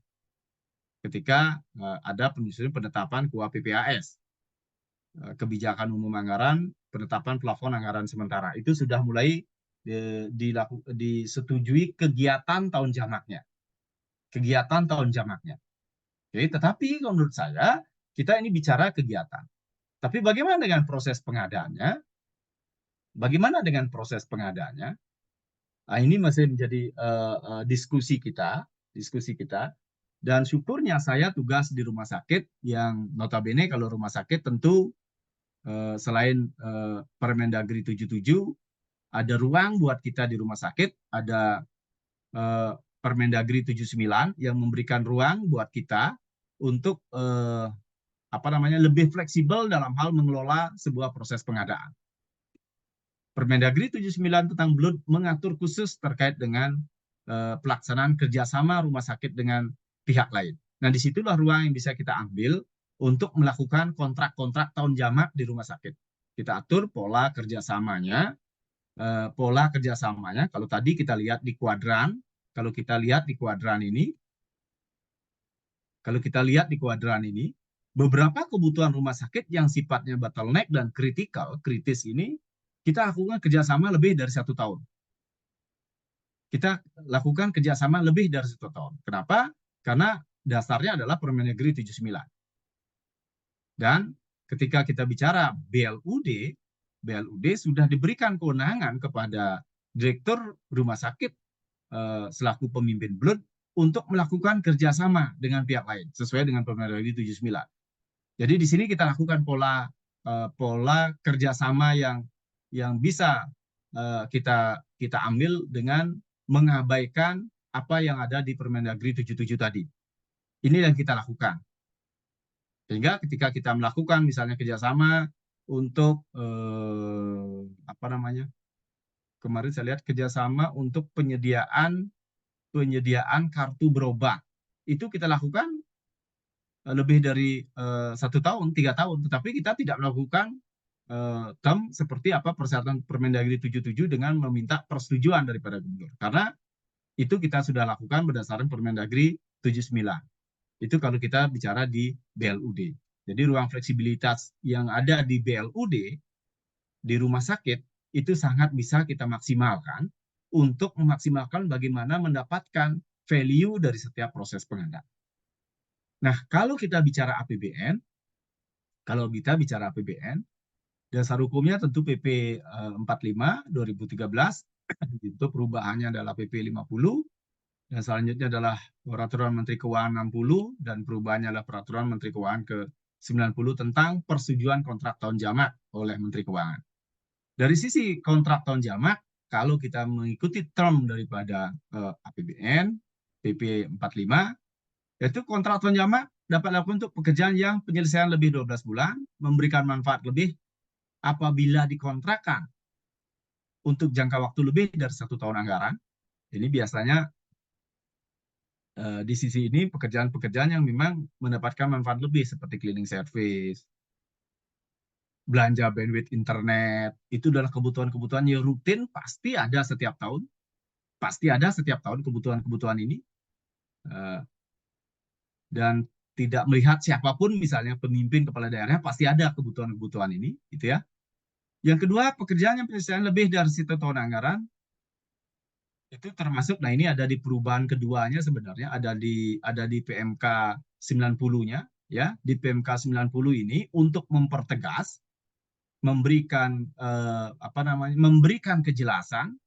Ketika ada penyusunan penetapan KUA PPAS, kebijakan umum anggaran, penetapan plafon anggaran sementara, itu sudah mulai disetujui kegiatan tahun jamaknya. Kegiatan tahun jamaknya. Oke, tetapi menurut saya kita ini bicara kegiatan. Tapi bagaimana dengan proses pengadaannya? Bagaimana dengan proses pengadaannya? Nah, ini masih menjadi diskusi kita. Dan syukurnya saya tugas di rumah sakit yang notabene kalau rumah sakit tentu selain Permendagri 77 ada ruang buat kita di rumah sakit, ada Permendagri 79 yang memberikan ruang buat kita untuk lebih fleksibel dalam hal mengelola sebuah proses pengadaan. Permendagri 79 tentang BLUD mengatur khusus terkait dengan pelaksanaan kerjasama rumah sakit dengan pihak lain. Nah, disitulah ruang yang bisa kita ambil untuk melakukan kontrak-kontrak tahun jamak di rumah sakit. Kita atur pola kerjasamanya. Kalau tadi kita lihat di kuadran, kalau kita lihat di kuadran ini, beberapa kebutuhan rumah sakit yang sifatnya bottleneck dan kritis ini, kita lakukan kerjasama lebih dari 1 tahun. Kita lakukan kerjasama lebih dari 1 tahun. Kenapa? Karena dasarnya adalah Permendagri 79. Dan ketika kita bicara BLUD sudah diberikan kewenangan kepada direktur rumah sakit selaku pemimpin BLUD untuk melakukan kerjasama dengan pihak lain sesuai dengan Permendagri 79. Jadi di sini kita lakukan pola kerjasama yang bisa kita ambil dengan mengabaikan apa yang ada di Permendagri 77 tadi. Ini yang kita lakukan. Sehingga ketika kita melakukan misalnya kerjasama untuk kemarin saya lihat kerjasama untuk penyediaan kartu berobat, itu kita lakukan lebih dari 1 tahun, 3 tahun, tetapi kita tidak melakukan term seperti apa persyaratan Permendagri 77 dengan meminta persetujuan daripada gubernur. Karena itu kita sudah lakukan berdasarkan Permendagri 79. Itu kalau kita bicara di BLUD. Jadi ruang fleksibilitas yang ada di BLUD, di rumah sakit, itu sangat bisa kita maksimalkan untuk memaksimalkan bagaimana mendapatkan value dari setiap proses pengadaan. Nah, kalau kita bicara APBN, dasar hukumnya tentu PP 45 2013, itu perubahannya adalah PP 50, dan selanjutnya adalah Peraturan Menteri Keuangan 60, dan perubahannya adalah Peraturan Menteri Keuangan ke-90 tentang persetujuan kontrak tahun jamak oleh Menteri Keuangan. Dari sisi kontrak tahun jamak, kalau kita mengikuti term daripada APBN, PP 45, yaitu kontrak tahun jamak dapat dilakukan untuk pekerjaan yang penyelesaian lebih 12 bulan, memberikan manfaat lebih apabila dikontrakkan untuk jangka waktu lebih dari 1 tahun anggaran. Ini biasanya di sisi ini pekerjaan-pekerjaan yang memang mendapatkan manfaat lebih seperti cleaning service, belanja bandwidth internet, itu adalah kebutuhan-kebutuhan yang rutin, pasti ada setiap tahun. Pasti ada setiap tahun kebutuhan-kebutuhan ini. Dan tidak melihat siapapun, misalnya pemimpin kepala daerah, pasti ada kebutuhan-kebutuhan ini, gitu ya. Yang kedua, pekerjaan yang penyelesaian lebih dari 1 tahun anggaran, itu termasuk, nah ini ada di perubahan keduanya sebenarnya, ada di PMK 90-nya, ya. Di PMK 90 ini untuk mempertegas, memberikan kejelasan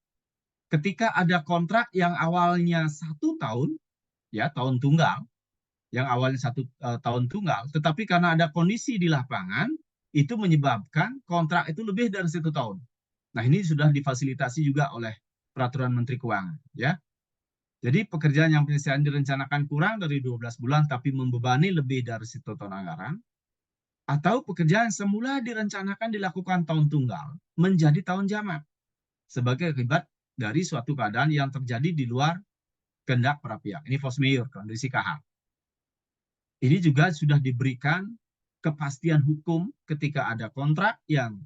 ketika ada kontrak yang awalnya 1 tahun, ya, tahun tunggal, yang awalnya 1 tahun tunggal, tetapi karena ada kondisi di lapangan, itu menyebabkan kontrak itu lebih dari 1 tahun. Nah, ini sudah difasilitasi juga oleh Peraturan Menteri Keuangan, ya. Jadi pekerjaan yang penyelesaian direncanakan kurang dari 12 bulan tapi membebani lebih dari 1 tahun anggaran, atau pekerjaan semula direncanakan dilakukan tahun tunggal menjadi tahun jamak sebagai akibat dari suatu keadaan yang terjadi di luar kehendak para pihak. Ini force majeure, kondisi KH. Ini juga sudah diberikan kepastian hukum ketika ada kontrak yang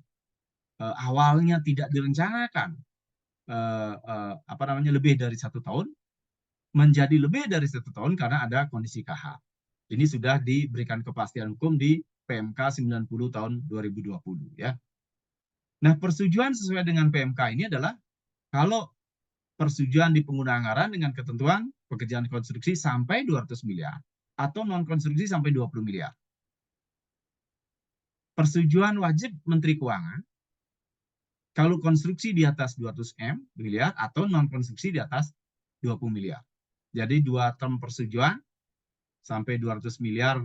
awalnya tidak direncanakan lebih dari 1 tahun, menjadi lebih dari 1 tahun karena ada kondisi KH. Ini sudah diberikan kepastian hukum di PMK 90 tahun 2020, ya. Nah, persetujuan sesuai dengan PMK ini adalah kalau persetujuan di pengguna anggaran dengan ketentuan pekerjaan konstruksi sampai 200 miliar atau non konstruksi sampai 20 miliar. Persetujuan wajib Menteri Keuangan kalau konstruksi di atas 200 miliar atau non konstruksi di atas 20 miliar. Jadi 2 term persetujuan sampai 200 miliar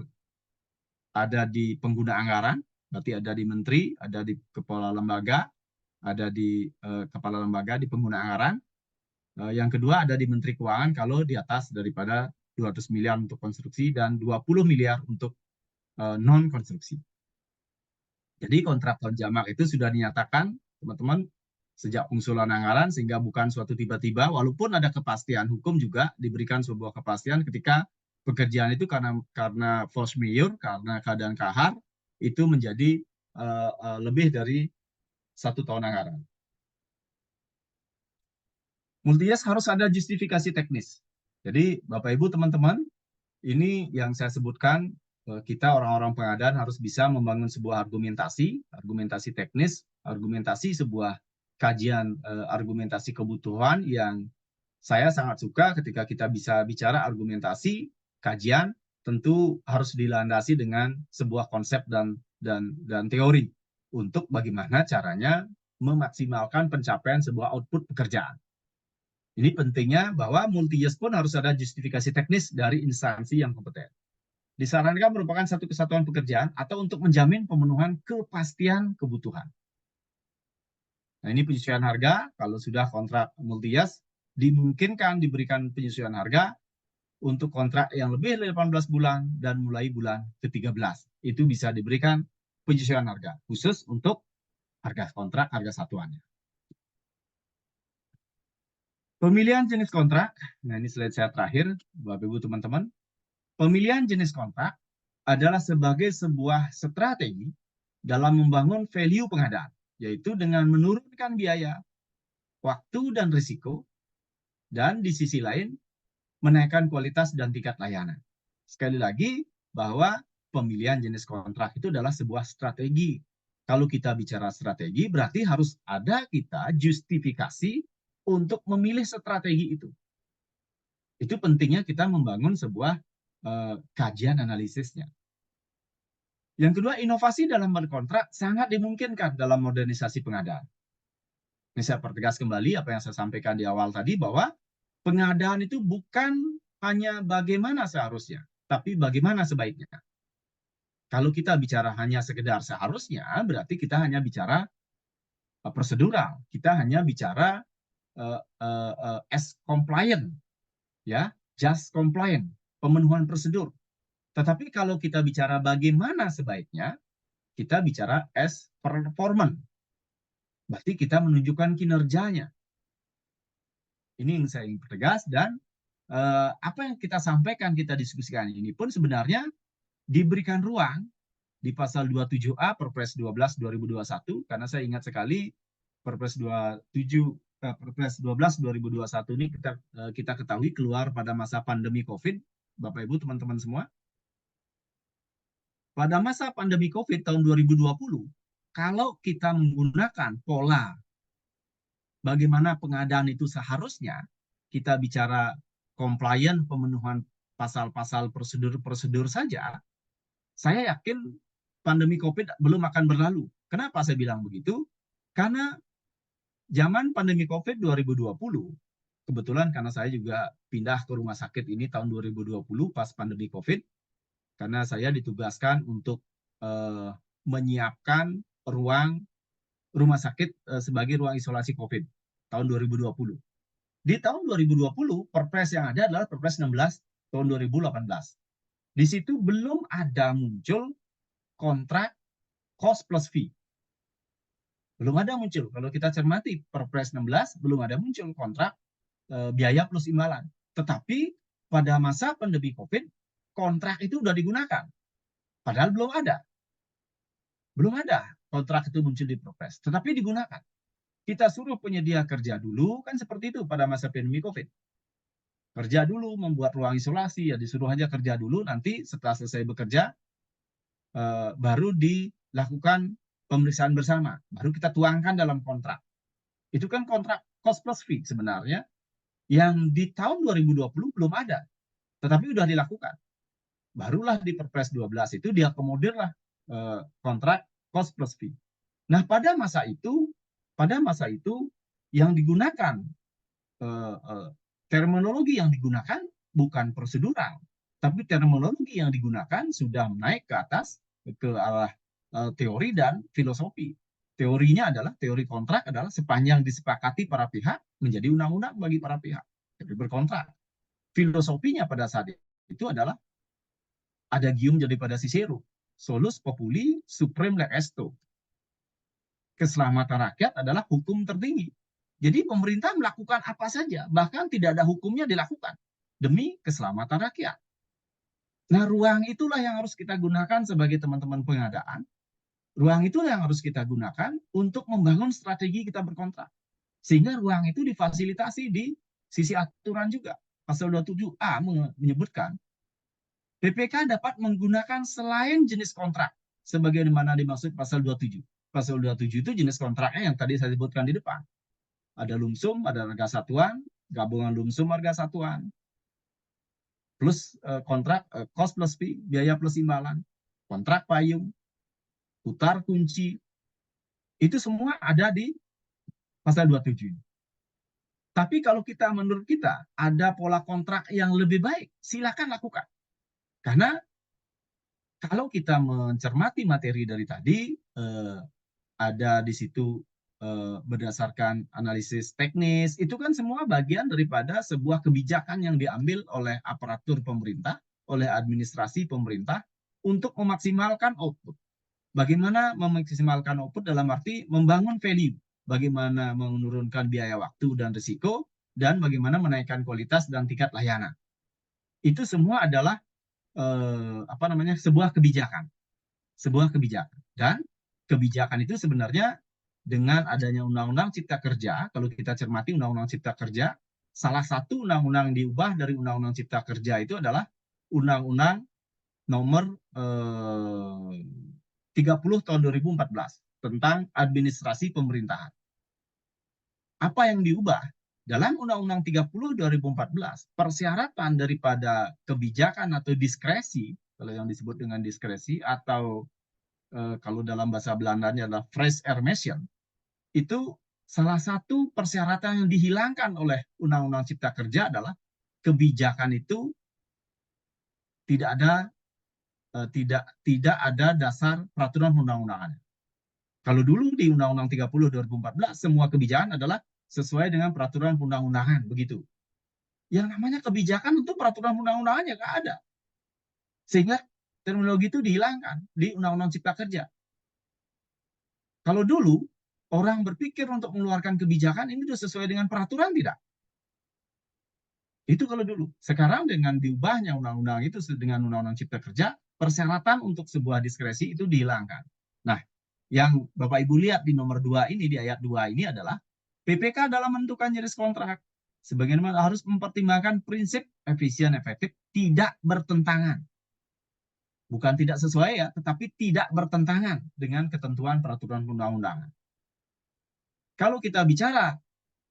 ada di pengguna anggaran, berarti ada di menteri, ada di kepala lembaga, ada di kepala lembaga di pengguna anggaran. Yang kedua ada di Menteri Keuangan kalau di atas daripada 200 miliar untuk konstruksi dan 20 miliar untuk non konstruksi. Jadi kontrak tahun jamak itu sudah dinyatakan, teman-teman, sejak pengusulan anggaran, sehingga bukan suatu tiba-tiba, walaupun ada kepastian hukum juga diberikan sebuah kepastian ketika pekerjaan itu karena force majeure, karena keadaan kahar, itu menjadi lebih dari 1 tahun anggaran. Multi-yes harus ada justifikasi teknis. Jadi Bapak Ibu teman-teman, ini yang saya sebutkan, kita orang-orang pengadaan harus bisa membangun sebuah argumentasi teknis, argumentasi sebuah kajian argumentasi kebutuhan yang saya sangat suka ketika kita bisa bicara argumentasi, kajian, tentu harus dilandasi dengan sebuah konsep dan teori untuk bagaimana caranya memaksimalkan pencapaian sebuah output pekerjaan. Ini pentingnya bahwa multi-yes pun harus ada justifikasi teknis dari instansi yang kompeten. Disarankan merupakan satu kesatuan pekerjaan atau untuk menjamin pemenuhan kepastian kebutuhan. Nah, ini penyesuaian harga. Kalau sudah kontrak multi-yes, dimungkinkan diberikan penyesuaian harga untuk kontrak yang lebih dari 18 bulan dan mulai bulan ke-13. Itu bisa diberikan penyesuaian harga khusus untuk harga kontrak, harga satuannya. Pemilihan jenis kontrak, nah ini slide saya terakhir, Bapak Ibu teman-teman. Pemilihan jenis kontrak adalah sebagai sebuah strategi dalam membangun value pengadaan, yaitu dengan menurunkan biaya, waktu, dan risiko, dan di sisi lain menaikkan kualitas dan tingkat layanan. Sekali lagi, bahwa pemilihan jenis kontrak itu adalah sebuah strategi. Kalau kita bicara strategi, berarti harus ada kita justifikasi untuk memilih strategi itu. Itu pentingnya kita membangun sebuah kajian analisisnya. Yang kedua, inovasi dalam berkontrak sangat dimungkinkan dalam modernisasi pengadaan. Ini saya pertegas kembali apa yang saya sampaikan di awal tadi, bahwa pengadaan itu bukan hanya bagaimana seharusnya, tapi bagaimana sebaiknya. Kalau kita bicara hanya sekedar seharusnya, berarti kita hanya bicara prosedural. Kita hanya bicara as compliant, ya, just compliant, pemenuhan prosedur. Tetapi kalau kita bicara bagaimana sebaiknya, kita bicara as performance. Berarti kita menunjukkan kinerjanya. Ini yang saya ingin pertegas, dan apa yang kita sampaikan, kita diskusikan ini pun sebenarnya diberikan ruang di pasal 27A Perpres 12 2021, karena saya ingat sekali Perpres 27 Perpres 12 2021 ini kita ketahui keluar pada masa pandemi COVID, Bapak Ibu teman-teman semua. Pada masa pandemi COVID tahun 2020, kalau kita menggunakan pola bagaimana pengadaan itu seharusnya, kita bicara compliant pemenuhan pasal-pasal prosedur-prosedur saja, saya yakin pandemi COVID belum akan berlalu. Kenapa saya bilang begitu? Karena zaman pandemi COVID 2020, kebetulan karena saya juga pindah ke rumah sakit ini tahun 2020 pas pandemi COVID, karena saya ditugaskan untuk menyiapkan ruang rumah sakit sebagai ruang isolasi COVID tahun 2020. Di tahun 2020, Perpres yang ada adalah Perpres 16 tahun 2018. Di situ belum ada muncul kontrak cost plus fee. Belum ada muncul. Kalau kita cermati Perpres 16, belum ada muncul kontrak biaya plus imbalan. Tetapi pada masa pandemi COVID, kontrak itu sudah digunakan. Padahal belum ada. Belum ada kontrak itu muncul di Perpres. Tetapi digunakan. Kita suruh penyedia kerja dulu, kan seperti itu pada masa pandemi COVID. Kerja dulu, membuat ruang isolasi, ya disuruh aja kerja dulu, nanti setelah selesai bekerja, baru dilakukan pemeriksaan bersama, baru kita tuangkan dalam kontrak. Itu kan kontrak cost plus fee sebenarnya, yang di tahun 2020 belum ada, tetapi sudah dilakukan. Barulah di Perpres 12 itu diakomodirlah kontrak cost plus fee. Nah, pada masa itu yang digunakan terminologi yang digunakan bukan prosedural, tapi terminologi yang digunakan sudah naik ke atas ke arah teori dan filosofi. Teorinya adalah teori kontrak adalah sepanjang disepakati para pihak menjadi undang-undang bagi para pihak. Jadi berkontrak. Filosofinya pada saat itu adalah adagium daripada Cicero, solus populi supreme lex esto. Keselamatan rakyat adalah hukum tertinggi. Jadi pemerintah melakukan apa saja, bahkan tidak ada hukumnya dilakukan demi keselamatan rakyat. Nah, ruang itulah yang harus kita gunakan sebagai teman-teman pengadaan. Ruang itulah yang harus kita gunakan untuk membangun strategi kita berkontrak. Sehingga ruang itu difasilitasi di sisi aturan juga. Pasal 27A menyebutkan PPK dapat menggunakan selain jenis kontrak sebagaimana dimaksud pasal 27. Pasal 27 itu jenis kontraknya yang tadi saya sebutkan di depan. Ada lumsum, ada harga satuan, gabungan lumsum harga satuan, plus kontrak cost plus fee, biaya plus imbalan, kontrak payung, putar kunci, itu semua ada di pasal 27. Tapi kalau menurut kita ada pola kontrak yang lebih baik, silakan lakukan. Karena kalau kita mencermati materi dari tadi, ada di situ berdasarkan analisis teknis, itu kan semua bagian daripada sebuah kebijakan yang diambil oleh aparatur pemerintah, oleh administrasi pemerintah untuk memaksimalkan output. Bagaimana memaksimalkan output dalam arti membangun value, bagaimana menurunkan biaya waktu dan risiko, dan bagaimana menaikkan kualitas dan tingkat layanan. Itu semua adalah sebuah kebijakan. Dan kebijakan itu sebenarnya dengan adanya Undang-Undang Cipta Kerja, kalau kita cermati Undang-Undang Cipta Kerja, salah satu undang-undang yang diubah dari Undang-Undang Cipta Kerja itu adalah Undang-Undang nomor 30 tahun 2014 tentang administrasi pemerintahan. Apa yang diubah? Dalam Undang-Undang 30 2014, persyaratan daripada kebijakan atau diskresi, kalau yang disebut dengan diskresi, atau kalau dalam bahasa Belandanya adalah vrijheidshermessen, itu salah satu persyaratan yang dihilangkan oleh Undang-Undang Cipta Kerja adalah kebijakan itu tidak ada dasar peraturan undang-undangan. Kalau dulu di Undang-Undang 30 2014 semua kebijakan adalah sesuai dengan peraturan undang-undangan, begitu. Yang namanya kebijakan itu peraturan undang-undangannya nggak ada. Sehingga terminologi itu dihilangkan di Undang-Undang Cipta Kerja. Kalau dulu orang berpikir untuk mengeluarkan kebijakan ini sudah sesuai dengan peraturan tidak? Itu kalau dulu. Sekarang dengan diubahnya undang-undang itu dengan Undang-Undang Cipta Kerja, persyaratan untuk sebuah diskresi itu dihilangkan. Nah, yang Bapak Ibu lihat di nomor 2 ini, di ayat 2 ini adalah PPK dalam menentukan jenis kontrak sebagaimana harus mempertimbangkan prinsip efisien efektif tidak bertentangan. Bukan tidak sesuai ya, tetapi tidak bertentangan dengan ketentuan peraturan undang-undangan. Kalau kita bicara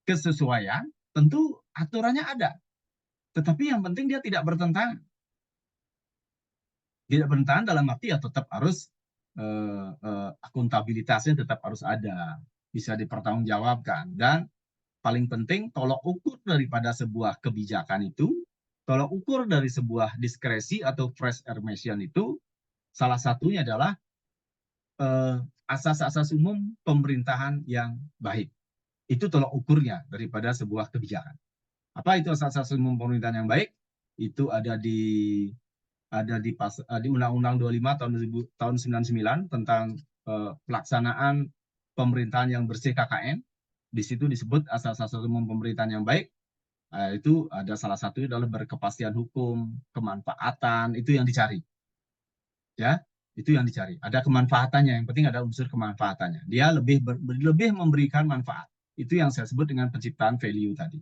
kesesuaian, tentu aturannya ada. Tetapi yang penting dia tidak bertentangan. Tidak bertentangan dalam arti ya tetap harus akuntabilitasnya tetap harus ada, bisa dipertanggungjawabkan. Dan paling penting tolok ukur daripada sebuah kebijakan itu, tolok ukur dari sebuah diskresi atau fresh air mission itu, salah satunya adalah asas-asas umum pemerintahan yang baik. Itu tolok ukurnya daripada sebuah kebijakan. Apa itu asas-asas umum pemerintahan yang baik? Itu ada di Undang-Undang 25 tahun 99 tentang pelaksanaan pemerintahan yang bersih KKN. Di situ disebut asas-asas umum pemerintahan yang baik. Itu ada salah satu adalah berkepastian hukum, kemanfaatan, itu yang dicari. Ya, itu yang dicari. Ada kemanfaatannya, yang penting ada unsur kemanfaatannya. Dia lebih memberikan manfaat. Itu yang saya sebut dengan penciptaan value tadi.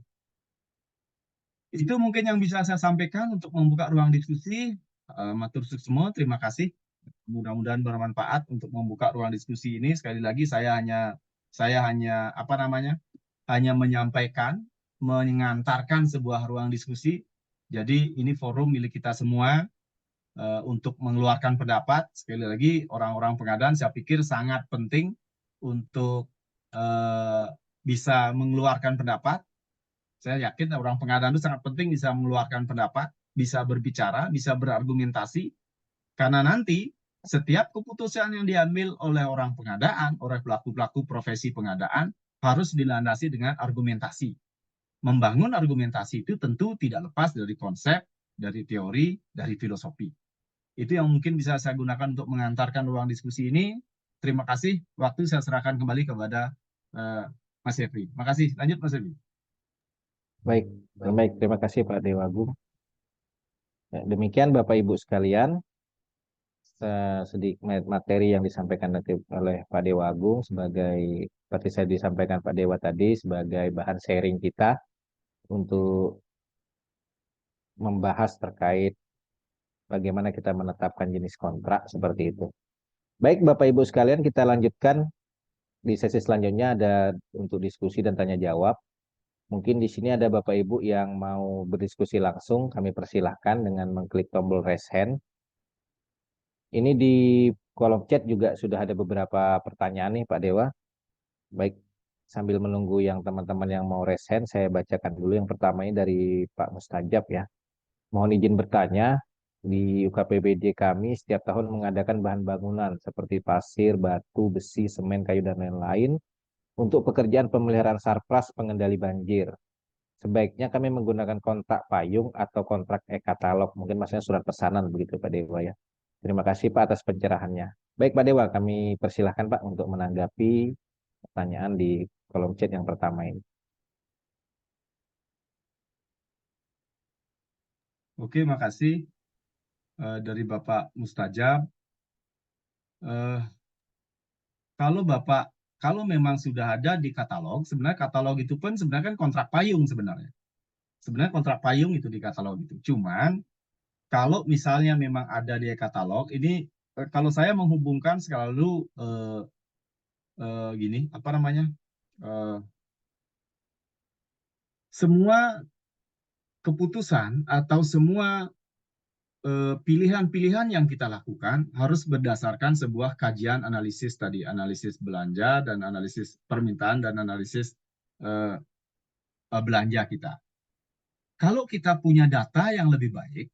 Itu mungkin yang bisa saya sampaikan untuk membuka ruang diskusi. Matur semua, terima kasih. Mudah-mudahan bermanfaat untuk membuka ruang diskusi ini. Sekali lagi saya hanya hanya menyampaikan, mengantarkan sebuah ruang diskusi. Jadi ini forum milik kita semua untuk mengeluarkan pendapat. Sekali lagi orang-orang pengadaan saya pikir sangat penting untuk bisa mengeluarkan pendapat. Saya yakin orang pengadaan itu sangat penting bisa mengeluarkan pendapat, bisa berbicara, bisa berargumentasi, karena nanti setiap keputusan yang diambil oleh orang pengadaan, oleh pelaku-pelaku profesi pengadaan, harus dilandasi dengan argumentasi. Membangun argumentasi itu tentu tidak lepas dari konsep, dari teori, dari filosofi. Itu yang mungkin bisa saya gunakan untuk mengantarkan ruang diskusi ini. Terima kasih. Waktu saya serahkan kembali kepada Mas Yefri. Makasih. Lanjut Mas Yefri.
Baik, baik. Terima kasih Pak Dewagung. Ya, demikian Bapak Ibu sekalian, sedikit materi yang disampaikan nanti oleh Pak Dewagung sebagai seperti saya disampaikan Pak Dewa tadi sebagai bahan sharing kita untuk membahas terkait bagaimana kita menetapkan jenis kontrak seperti itu. Baik Bapak Ibu sekalian, kita lanjutkan di sesi selanjutnya ada untuk diskusi dan tanya jawab. Mungkin di sini ada Bapak Ibu yang mau berdiskusi langsung, kami persilahkan dengan mengklik tombol raise hand. Ini di kolom chat juga sudah ada beberapa pertanyaan nih Pak Dewa. Baik, sambil menunggu yang teman-teman yang mau raise hand, saya bacakan dulu yang pertama ini dari Pak Mustajab ya. Mohon izin bertanya, di UKPBD kami setiap tahun mengadakan bahan bangunan seperti pasir, batu, besi, semen, kayu, dan lain-lain untuk pekerjaan pemeliharaan sarpras pengendali banjir. Sebaiknya kami menggunakan kontrak payung atau kontrak e-katalog. Mungkin maksudnya surat pesanan begitu Pak Dewa ya. Terima kasih Pak atas pencerahannya. Baik Pak Dewa, kami persilahkan Pak untuk menanggapi pertanyaan di kolom chat yang pertama ini.
Oke, makasih dari Bapak Mustajab. Kalau memang sudah ada di katalog, sebenarnya katalog itu pun sebenarnya kan kontrak payung sebenarnya. Sebenarnya kontrak payung itu di katalog itu. Cuman kalau misalnya memang ada di katalog, ini kalau saya menghubungkan selalu gini, apa namanya? Semua keputusan atau semua pilihan-pilihan yang kita lakukan harus berdasarkan sebuah kajian analisis tadi, analisis belanja dan analisis permintaan dan analisis belanja kita. Kalau kita punya data yang lebih baik,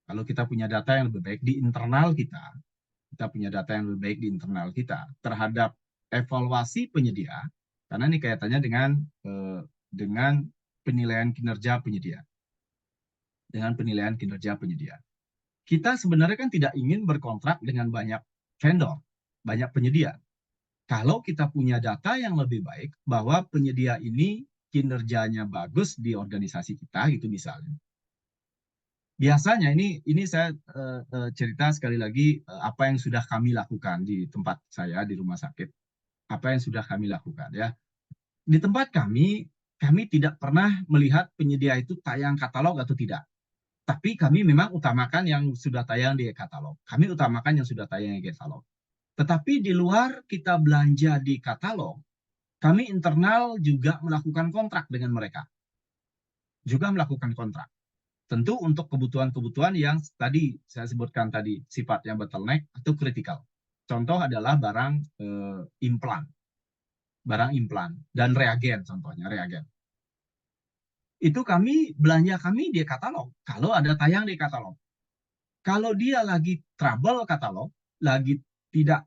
kalau kita punya data yang lebih baik di internal kita punya data yang lebih baik di internal kita terhadap evaluasi penyedia, karena ini kaitannya dengan penilaian kinerja penyedia, dengan penilaian kinerja penyedia. Kita sebenarnya kan tidak ingin berkontrak dengan banyak vendor, banyak penyedia. Kalau kita punya data yang lebih baik bahwa penyedia ini kinerjanya bagus di organisasi kita gitu misalnya, Biasanya ini saya cerita sekali lagi apa yang sudah kami lakukan di tempat saya di rumah sakit. Apa yang sudah kami lakukan ya. Di tempat kami tidak pernah melihat penyedia itu tayang katalog atau tidak. Tapi kami memang utamakan yang sudah tayang di katalog. Kami utamakan yang sudah tayang di katalog. Tetapi di luar kita belanja di katalog, kami internal juga melakukan kontrak dengan mereka. Juga melakukan kontrak. Tentu untuk kebutuhan-kebutuhan yang tadi saya sebutkan tadi, sifatnya bottleneck atau kritikal. Contoh adalah barang implan. Barang implan dan reagen contohnya, reagen. Itu belanja kami di katalog. Kalau ada tayang di katalog. Kalau dia lagi trouble katalog, lagi tidak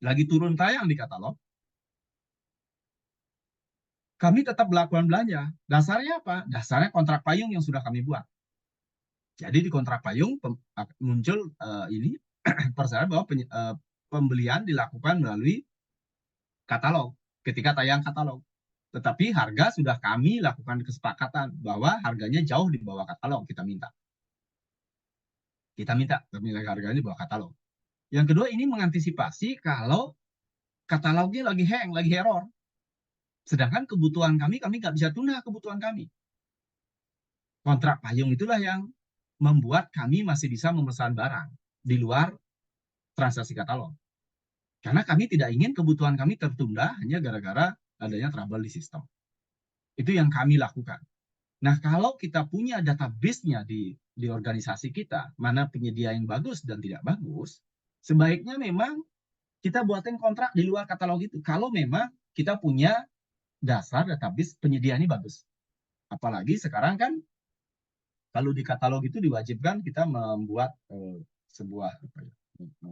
lagi turun tayang di katalog, kami tetap melakukan belanja. Dasarnya apa? Dasarnya kontrak payung yang sudah kami buat. Jadi di kontrak payung muncul ini persyaratan bahwa pembelian dilakukan melalui katalog ketika tayang katalog. Tetapi harga sudah kami lakukan kesepakatan bahwa harganya jauh di bawah katalog kita minta. Kita minta harganya di bawah katalog. Yang kedua ini mengantisipasi kalau katalognya lagi hang, lagi error. Sedangkan kebutuhan kami nggak bisa tuna kebutuhan kami. Kontrak payung itulah yang membuat kami masih bisa memesan barang di luar transaksi katalog. Karena kami tidak ingin kebutuhan kami tertunda hanya gara-gara adanya trouble di sistem. Itu yang kami lakukan. Nah, kalau kita punya database-nya di organisasi kita, mana penyedia yang bagus dan tidak bagus, sebaiknya memang kita buatin kontrak di luar katalog itu. Kalau memang kita punya dasar database penyedia ini bagus. Apalagi sekarang kan kalau di katalog itu diwajibkan kita membuat sebuah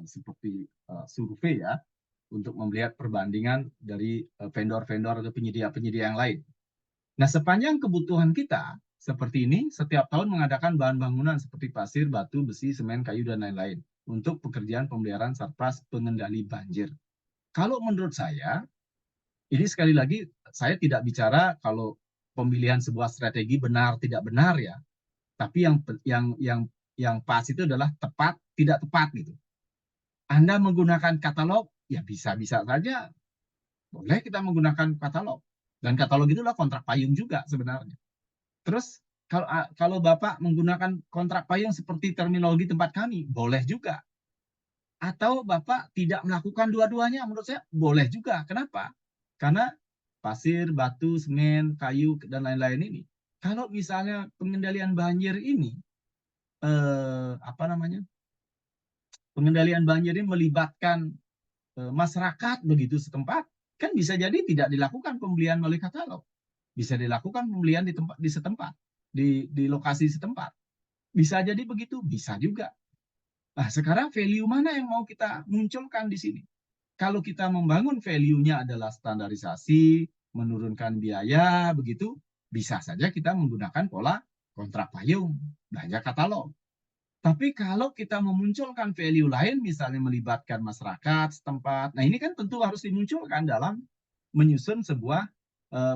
seperti survei ya untuk melihat perbandingan dari vendor-vendor atau penyedia-penyedia yang lain. Nah, sepanjang kebutuhan kita seperti ini, setiap tahun mengadakan bahan bangunan seperti pasir, batu, besi, semen, kayu, dan lain-lain untuk pekerjaan pemeliharaan sarpras pengendali banjir. Kalau menurut saya, ini sekali lagi saya tidak bicara kalau pemilihan sebuah strategi benar tidak benar ya, tapi yang pas itu adalah tepat tidak tepat gitu. Anda menggunakan katalog ya bisa-bisa saja, boleh kita menggunakan katalog dan katalog itulah kontrak payung juga sebenarnya. Terus kalau Bapak menggunakan kontrak payung seperti terminologi tempat kami, boleh juga. Atau Bapak tidak melakukan dua-duanya, menurut saya boleh juga. Kenapa? Karena pasir, batu, semen, kayu, dan lain-lain ini. Kalau misalnya pengendalian banjir ini, apa namanya? Pengendalian banjir ini melibatkan masyarakat begitu setempat, kan bisa jadi tidak dilakukan pembelian melalui katalog. Bisa dilakukan pembelian di setempat, di lokasi setempat. Bisa jadi begitu, bisa juga. Nah, sekarang value mana yang mau kita munculkan di sini? Kalau kita membangun value-nya adalah standarisasi, menurunkan biaya, begitu, bisa saja kita menggunakan pola kontrak payung, belanja katalog. Tapi kalau kita memunculkan value lain, misalnya melibatkan masyarakat setempat, nah ini kan tentu harus dimunculkan dalam menyusun sebuah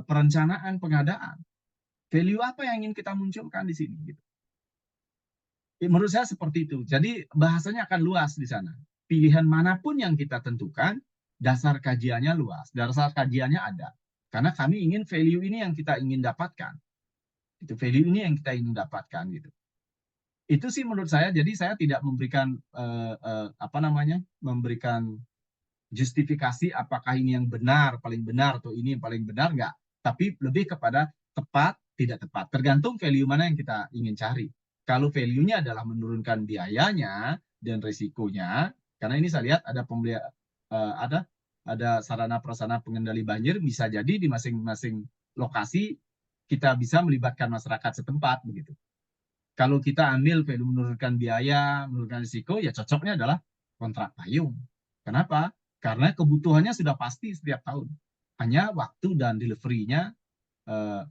perencanaan pengadaan. Value apa yang ingin kita munculkan di sini? Gitu. Menurut saya seperti itu. Jadi bahasanya akan luas di sana. Pilihan manapun yang kita tentukan, dasar kajiannya luas, dasar kajiannya ada. Karena kami ingin value ini yang kita ingin dapatkan. Itu value ini yang kita ingin dapatkan gitu. Itu sih menurut saya. Jadi saya tidak memberikan apa namanya, memberikan justifikasi apakah ini yang benar, paling benar atau ini yang paling benar enggak. Tapi lebih kepada tepat, tidak tepat. Tergantung value mana yang kita ingin cari. Kalau value-nya adalah menurunkan biayanya dan risikonya, karena ini saya lihat ada ada sarana prasarana pengendali banjir, bisa jadi di masing-masing lokasi kita bisa melibatkan masyarakat setempat begitu. Kalau kita ambil value menurunkan biaya, menurunkan risiko, ya cocoknya adalah kontrak payung. Kenapa? Karena kebutuhannya sudah pasti setiap tahun. Hanya waktu dan delivery-nya,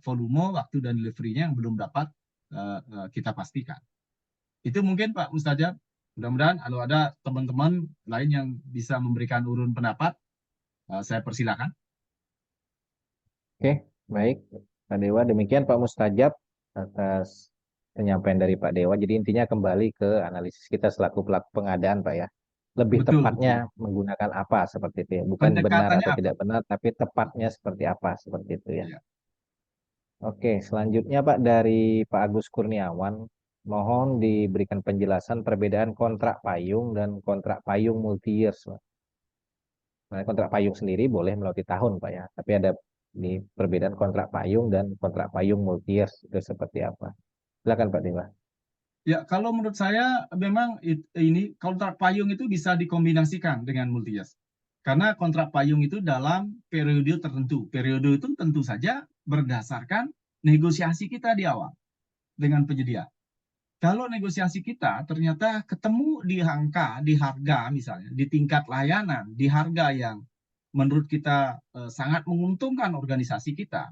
volume, waktu dan delivery-nya yang belum dapat kita pastikan. Itu mungkin Pak Mustajab. Mudah-mudahan kalau ada teman-teman lain yang bisa memberikan urun pendapat, saya persilakan.
Oke, baik. Pak Dewa, demikian Pak Mustajab atas penyampaian dari Pak Dewa. Jadi intinya kembali ke analisis kita selaku pelaku pengadaan, Pak ya. Lebih
Betul,
tepatnya
betul.
menggunakan apa seperti itu ya. Bukan benar
Pendekatannya
atau
apa?
tidak benar, tapi tepatnya seperti apa seperti itu ya.
Ya.
Oke, selanjutnya Pak dari Pak Agus Kurniawan, mohon diberikan penjelasan perbedaan kontrak payung dan kontrak payung multi years, Pak. Nah, kontrak payung sendiri boleh melewati tahun, Pak ya. Tapi ada di perbedaan kontrak payung dan kontrak payung multi years itu seperti apa? Silakan Pak Dewa.
Ya, kalau menurut saya memang ini kontrak payung itu bisa dikombinasikan dengan multi-years. Karena kontrak payung itu dalam periode tertentu. Periode itu tentu saja berdasarkan negosiasi kita di awal dengan penyedia. Kalau negosiasi kita ternyata ketemu di angka, di harga misalnya, di tingkat layanan, di harga yang menurut kita sangat menguntungkan organisasi kita,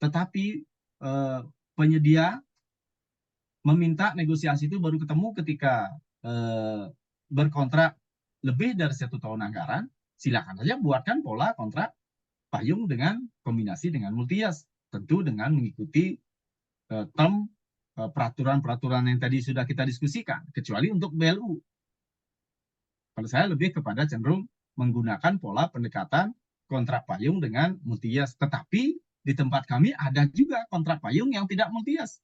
tetapi penyedia meminta negosiasi itu baru ketemu ketika berkontrak lebih dari 1 tahun anggaran, silakan saja buatkan pola kontrak payung dengan kombinasi dengan multi-years, tentu dengan mengikuti term peraturan-peraturan yang tadi sudah kita diskusikan, kecuali untuk BLU. Kalau saya lebih kepada cenderung menggunakan pola pendekatan kontrak payung dengan multi-years, tetapi di tempat kami ada juga kontrak payung yang tidak multi-years.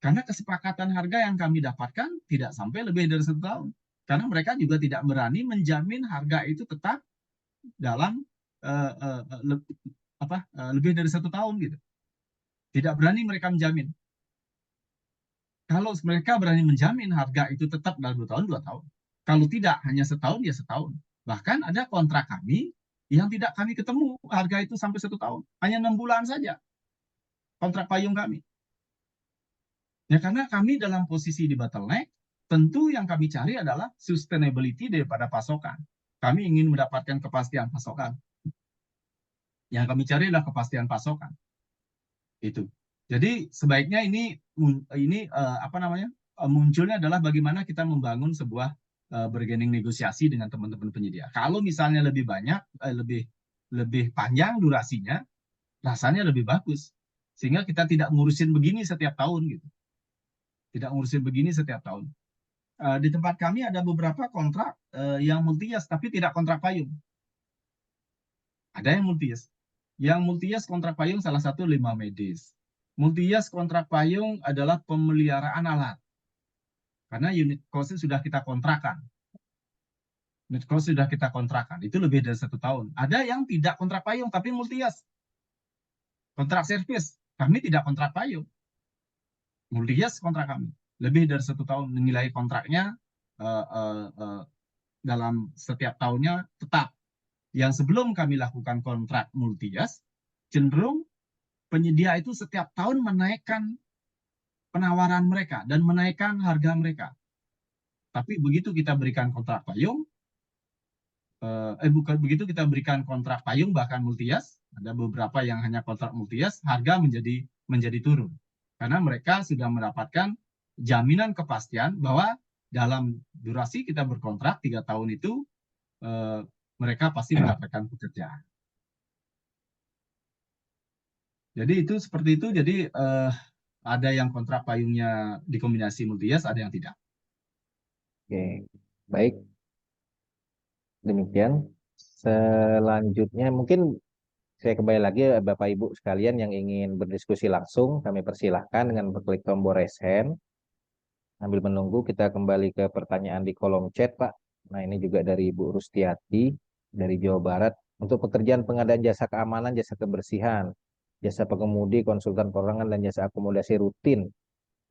Karena kesepakatan harga yang kami dapatkan tidak sampai lebih dari 1 tahun. Karena mereka juga tidak berani menjamin harga itu tetap dalam lebih dari 1 tahun gitu. Tidak berani mereka menjamin. Kalau mereka berani menjamin harga itu tetap dalam 2 tahun, 2 tahun. Kalau tidak, hanya setahun, ya setahun. Bahkan ada kontrak kami yang tidak kami ketemu harga itu sampai 1 tahun. Hanya 6 bulan saja kontrak payung kami. Ya karena kami dalam posisi di bottleneck, tentu yang kami cari adalah sustainability daripada pasokan. Kami ingin mendapatkan kepastian pasokan. Yang kami cari adalah kepastian pasokan. Itu. Jadi sebaiknya munculnya adalah bagaimana kita membangun sebuah bargaining negosiasi dengan teman-teman penyedia. Kalau misalnya lebih banyak, lebih panjang durasinya, rasanya lebih bagus. Sehingga kita tidak ngurusin begini setiap tahun gitu. Tidak ngurusin begini setiap tahun. Di tempat kami ada beberapa kontrak yang multi-years tapi tidak kontrak payung. Ada yang multi-years. Yang multi-years kontrak payung salah satu limbah medis. Multi-years kontrak payung adalah pemeliharaan alat. Karena unit cost sudah kita kontrakan. Unit cost sudah kita kontrakan. Itu lebih dari 1 tahun. Ada yang tidak kontrak payung tapi multi-years. Kontrak servis. Kami tidak kontrak payung. Multi-years kontrak kami. Lebih dari 1 tahun. Nilai kontraknya dalam setiap tahunnya tetap. Yang sebelum kami lakukan kontrak multi-years, cenderung penyedia itu setiap tahun menaikkan penawaran mereka dan menaikkan harga mereka. Tapi begitu kita berikan kontrak payung, bukan begitu kita berikan kontrak payung bahkan multi-years, ada beberapa yang hanya kontrak multi-years, harga menjadi turun. Karena mereka sudah mendapatkan jaminan kepastian bahwa dalam durasi kita berkontrak 3 tahun itu mereka pasti mendapatkan pekerjaan. Jadi itu seperti itu. Jadi ada yang kontrak payungnya dikombinasi multi-years, ada yang tidak.
Oke, baik. Demikian. Selanjutnya mungkin saya kembali lagi Bapak Ibu sekalian yang ingin berdiskusi langsung, kami persilahkan dengan klik tombol raise hand. Sambil menunggu kita kembali ke pertanyaan di kolom chat, Pak. Nah, ini juga dari Ibu Rustiati dari Jawa Barat. Untuk pekerjaan pengadaan jasa keamanan, jasa kebersihan, jasa pengemudi, konsultan perorangan, dan jasa akomodasi rutin,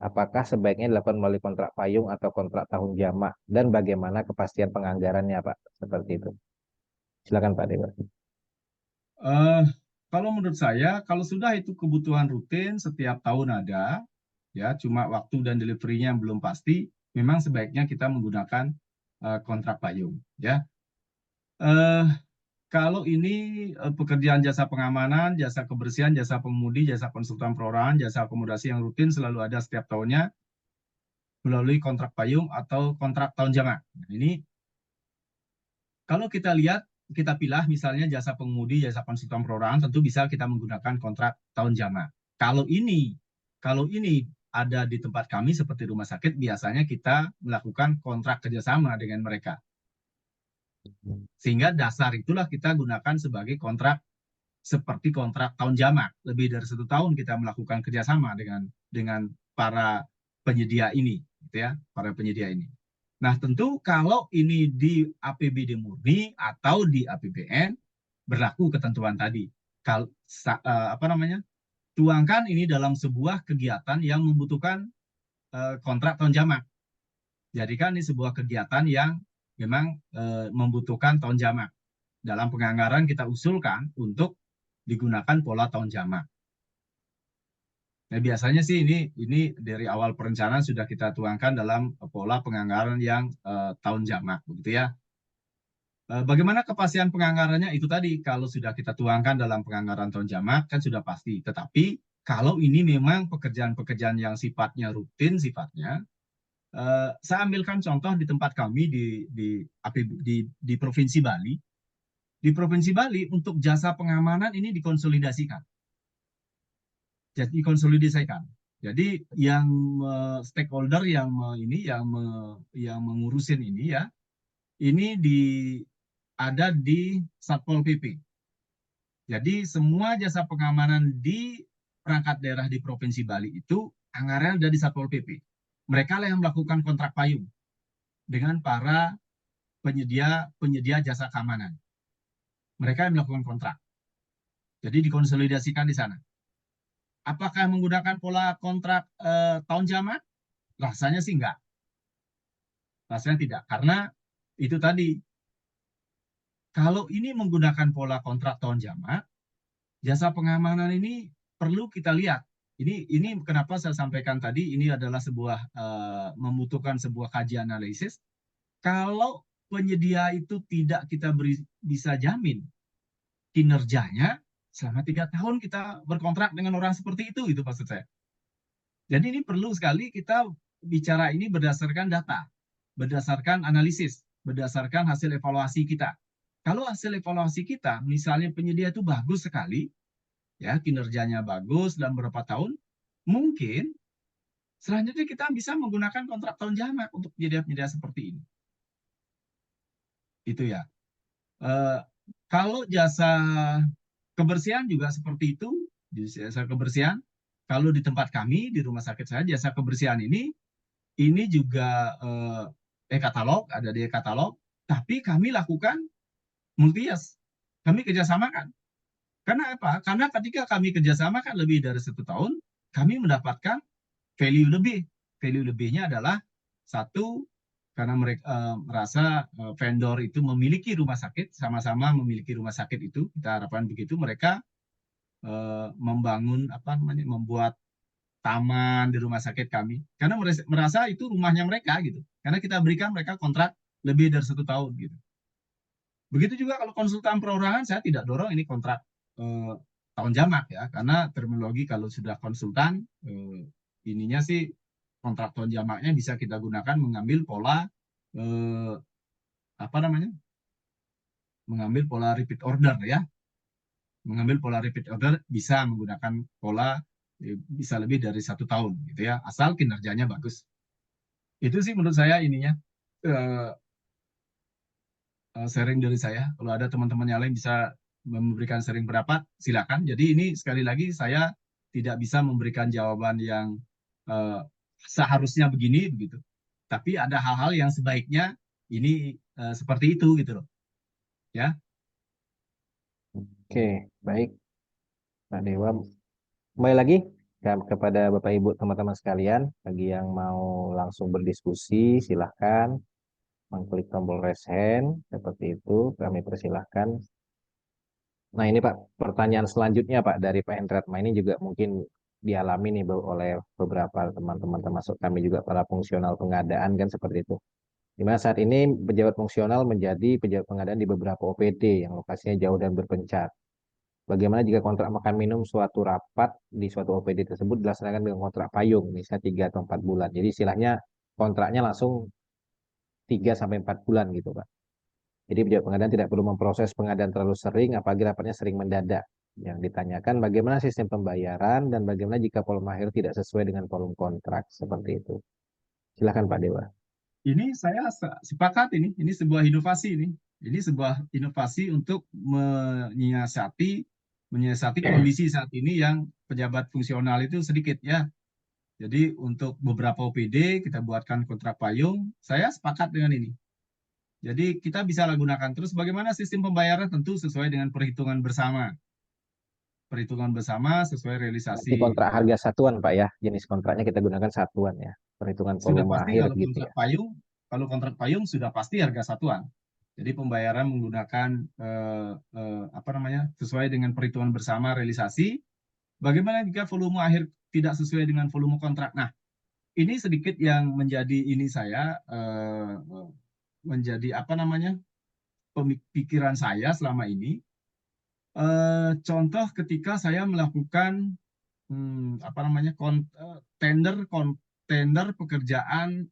apakah sebaiknya dilakukan melalui kontrak payung atau kontrak tahun jamak? Dan bagaimana kepastian penganggarannya, Pak? Seperti itu. Silakan, Pak Dewa.
Uh, Kalau menurut saya, kalau sudah itu kebutuhan rutin setiap tahun ada, ya cuma waktu dan deliverynya yang belum pasti, memang sebaiknya kita menggunakan kontrak payung. Ya, kalau ini pekerjaan jasa pengamanan, jasa kebersihan, jasa pengemudi, jasa konsultan perorangan, jasa akomodasi yang rutin selalu ada setiap tahunnya melalui kontrak payung atau kontrak tahun jamak. Nah, ini kalau kita lihat, kita pilih misalnya jasa pengemudi, jasa konsultan perorangan, tentu bisa kita menggunakan kontrak tahun jamak. Kalau ini ada di tempat kami seperti rumah sakit, biasanya kita melakukan kontrak kerjasama dengan mereka. Sehingga dasar itulah kita gunakan sebagai kontrak seperti kontrak tahun jamak. Lebih dari 1 tahun kita melakukan kerjasama dengan para penyedia ini, gitu ya, para penyedia ini. Nah, tentu kalau ini di APBD murni atau di APBN berlaku ketentuan tadi. Kalau apa namanya? Tuangkan ini dalam sebuah kegiatan yang membutuhkan kontrak tahun jamak. Jadikan ini sebuah kegiatan yang memang membutuhkan tahun jamak. Dalam penganggaran kita usulkan untuk digunakan pola tahun jamak. Nah, biasanya sih ini dari awal perencanaan sudah kita tuangkan dalam pola penganggaran yang tahun jamak, begitu ya. Bagaimana kepastian penganggarannya itu tadi, kalau sudah kita tuangkan dalam penganggaran tahun jamak kan sudah pasti. Tetapi kalau ini memang pekerjaan-pekerjaan yang sifatnya rutin sifatnya, saya ambilkan contoh di tempat kami di Provinsi Bali. Di Provinsi Bali untuk jasa pengamanan ini dikonsolidasikan. Jadi dikonsolidasikan. Jadi yang stakeholder yang mengurusin ini ya, ini ada di Satpol PP. Jadi semua jasa pengamanan di perangkat daerah di Provinsi Bali itu anggaran ada di Satpol PP. Mereka lah yang melakukan kontrak payung dengan para penyedia jasa keamanan. Mereka yang melakukan kontrak. Jadi dikonsolidasikan di sana. Apakah menggunakan pola kontrak tahun jamak? Rasanya sih enggak. Rasanya tidak. Karena itu tadi, kalau ini menggunakan pola kontrak tahun jamak, jasa pengamanan ini perlu kita lihat. Ini kenapa saya sampaikan tadi, ini adalah membutuhkan sebuah kajian analisis. Kalau penyedia itu tidak kita bisa jamin kinerjanya, selama 3 tahun kita berkontrak dengan orang seperti itu maksud saya. Jadi ini perlu sekali kita bicara ini berdasarkan data, berdasarkan analisis, berdasarkan hasil evaluasi kita. Kalau hasil evaluasi kita, misalnya penyedia itu bagus sekali, ya kinerjanya bagus dalam beberapa tahun, mungkin selanjutnya kita bisa menggunakan kontrak tahun jamak untuk penyedia-penyedia seperti ini. Itu ya. Kalau jasa kebersihan juga seperti itu, jasa kebersihan. Kalau di tempat kami, di rumah sakit saya, jasa kebersihan ini juga e-katalog, ada di e-katalog, tapi kami lakukan multi-yes. Kami kerjasamakan. Karena apa? Karena ketika kami kerjasamakan lebih dari 1 tahun, kami mendapatkan value lebih. Value lebihnya adalah satu, karena mereka merasa vendor itu memiliki rumah sakit, sama-sama memiliki rumah sakit itu, kita harapkan begitu, mereka membuat taman di rumah sakit kami, karena merasa itu rumahnya mereka gitu, karena kita berikan mereka kontrak lebih dari 1 tahun gitu. Begitu juga kalau konsultan perorangan, saya tidak dorong ini kontrak tahun jamak ya, karena terminologi kalau sudah konsultan, ininya sih kontrak tahun jamaknya bisa kita gunakan mengambil pola mengambil pola repeat order ya, mengambil pola repeat order bisa menggunakan pola bisa lebih dari 1 tahun gitu ya, asal kinerjanya bagus. Itu sih menurut saya ininya sharing dari saya. Kalau ada teman-teman yang lain bisa memberikan sharing pendapat, silakan. Jadi ini sekali lagi saya tidak bisa memberikan jawaban yang seharusnya begini begitu. Tapi ada hal-hal yang sebaiknya ini seperti itu gitu loh. Ya.
Oke, baik Pak Dewa. Kembali lagi kepada Bapak Ibu teman-teman sekalian, bagi yang mau langsung berdiskusi, silahkan mengklik tombol raise hand, seperti itu, kami persilahkan. Nah ini Pak, pertanyaan selanjutnya Pak dari Pak Hendratma ini juga mungkin dialami nih oleh beberapa teman-teman termasuk kami juga para fungsional pengadaan kan seperti itu. Di mana saat ini pejabat fungsional menjadi pejabat pengadaan di beberapa OPD yang lokasinya jauh dan berpencar. Bagaimana jika kontrak makan minum suatu rapat di suatu OPD tersebut dilaksanakan dengan kontrak payung, misalnya 3 atau 4 bulan. Jadi istilahnya kontraknya langsung 3 sampai 4 bulan gitu Pak. Jadi pejabat pengadaan tidak perlu memproses pengadaan terlalu sering, apalagi rapatnya sering mendadak. Yang ditanyakan bagaimana sistem pembayaran dan bagaimana jika volume akhir tidak sesuai dengan volume kontrak seperti itu. Silakan Pak Dewa.
Ini saya sepakat ini sebuah inovasi ini. Ini sebuah inovasi untuk menyiasati kondisi saat ini yang pejabat fungsional itu sedikit ya. Jadi untuk beberapa OPD kita buatkan kontrak payung. Saya sepakat dengan ini. Jadi kita bisa gunakan terus bagaimana sistem pembayaran tentu sesuai dengan perhitungan bersama. Perhitungan bersama sesuai
Berarti
realisasi.
kontrak harga satuan Pak ya. Jenis kontraknya kita gunakan satuan ya. Perhitungan
Sudah
volume
pasti
akhir gitu ya.
kalau kontrak payung sudah pasti harga satuan. Jadi pembayaran menggunakan apa namanya sesuai dengan perhitungan bersama realisasi. Bagaimana jika volume akhir tidak sesuai dengan volume kontrak? Nah, ini sedikit yang menjadi ini saya menjadi apa namanya pemikiran saya selama ini. Contoh ketika saya melakukan apa namanya tender pekerjaan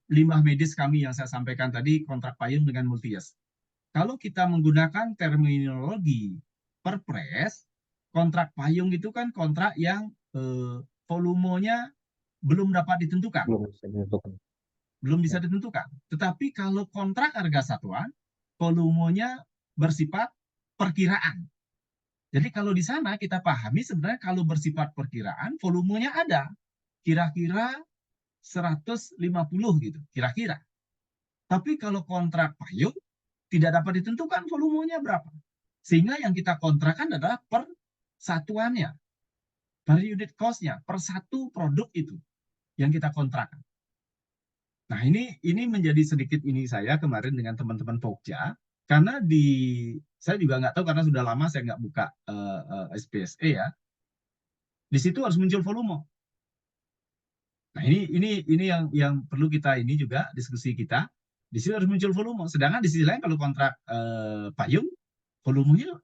limbah medis kami yang saya sampaikan tadi kontrak payung dengan Multias. Kalau kita menggunakan terminologi Perpres, kontrak payung itu kan kontrak yang volumenya belum dapat ditentukan,
Belum bisa ditentukan.
belum bisa
Ya.
ditentukan. Tetapi kalau kontrak harga satuan, volumenya bersifat perkiraan. Jadi kalau di sana kita pahami sebenarnya kalau bersifat perkiraan, volumenya ada. Kira-kira 150 gitu, kira-kira. Tapi kalau kontrak payung, tidak dapat ditentukan volumenya berapa. Sehingga yang kita kontrakkan adalah per satuannya, per unit cost-nya, per satu produk itu yang kita kontrakkan. Nah ini menjadi sedikit ini saya kemarin dengan teman-teman Pokja, karena saya juga nggak tahu karena sudah lama saya nggak buka SPSE ya, di situ harus muncul volume. Nah ini yang perlu kita ini juga diskusi kita. Di sini harus muncul volume. Sedangkan di sisi lain kalau kontrak payung, volumenya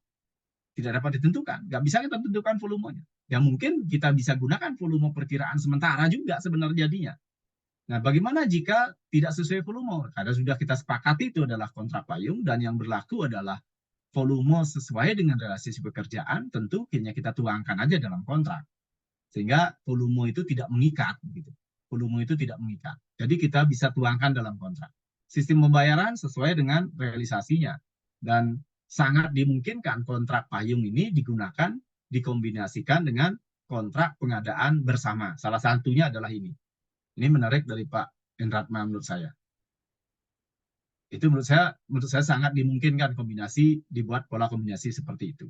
tidak dapat ditentukan. Nggak bisa kita tentukan volumenya. Yang mungkin kita bisa gunakan volume perkiraan sementara juga sebenarnya jadinya. Nah, bagaimana jika tidak sesuai volume? Karena sudah kita sepakati itu adalah kontrak payung dan yang berlaku adalah volume sesuai dengan relasi pekerjaan, tentu kayaknya kita tuangkan aja dalam kontrak. Sehingga volume itu tidak mengikat. Gitu. Volume itu tidak mengikat. Jadi kita bisa tuangkan dalam kontrak. Sistem pembayaran sesuai dengan realisasinya. Dan sangat dimungkinkan kontrak payung ini digunakan, dikombinasikan dengan kontrak pengadaan bersama. Salah satunya adalah ini. Ini menarik dari Pak Endratma menurut saya. Itu menurut saya sangat dimungkinkan kombinasi, dibuat pola kombinasi seperti itu.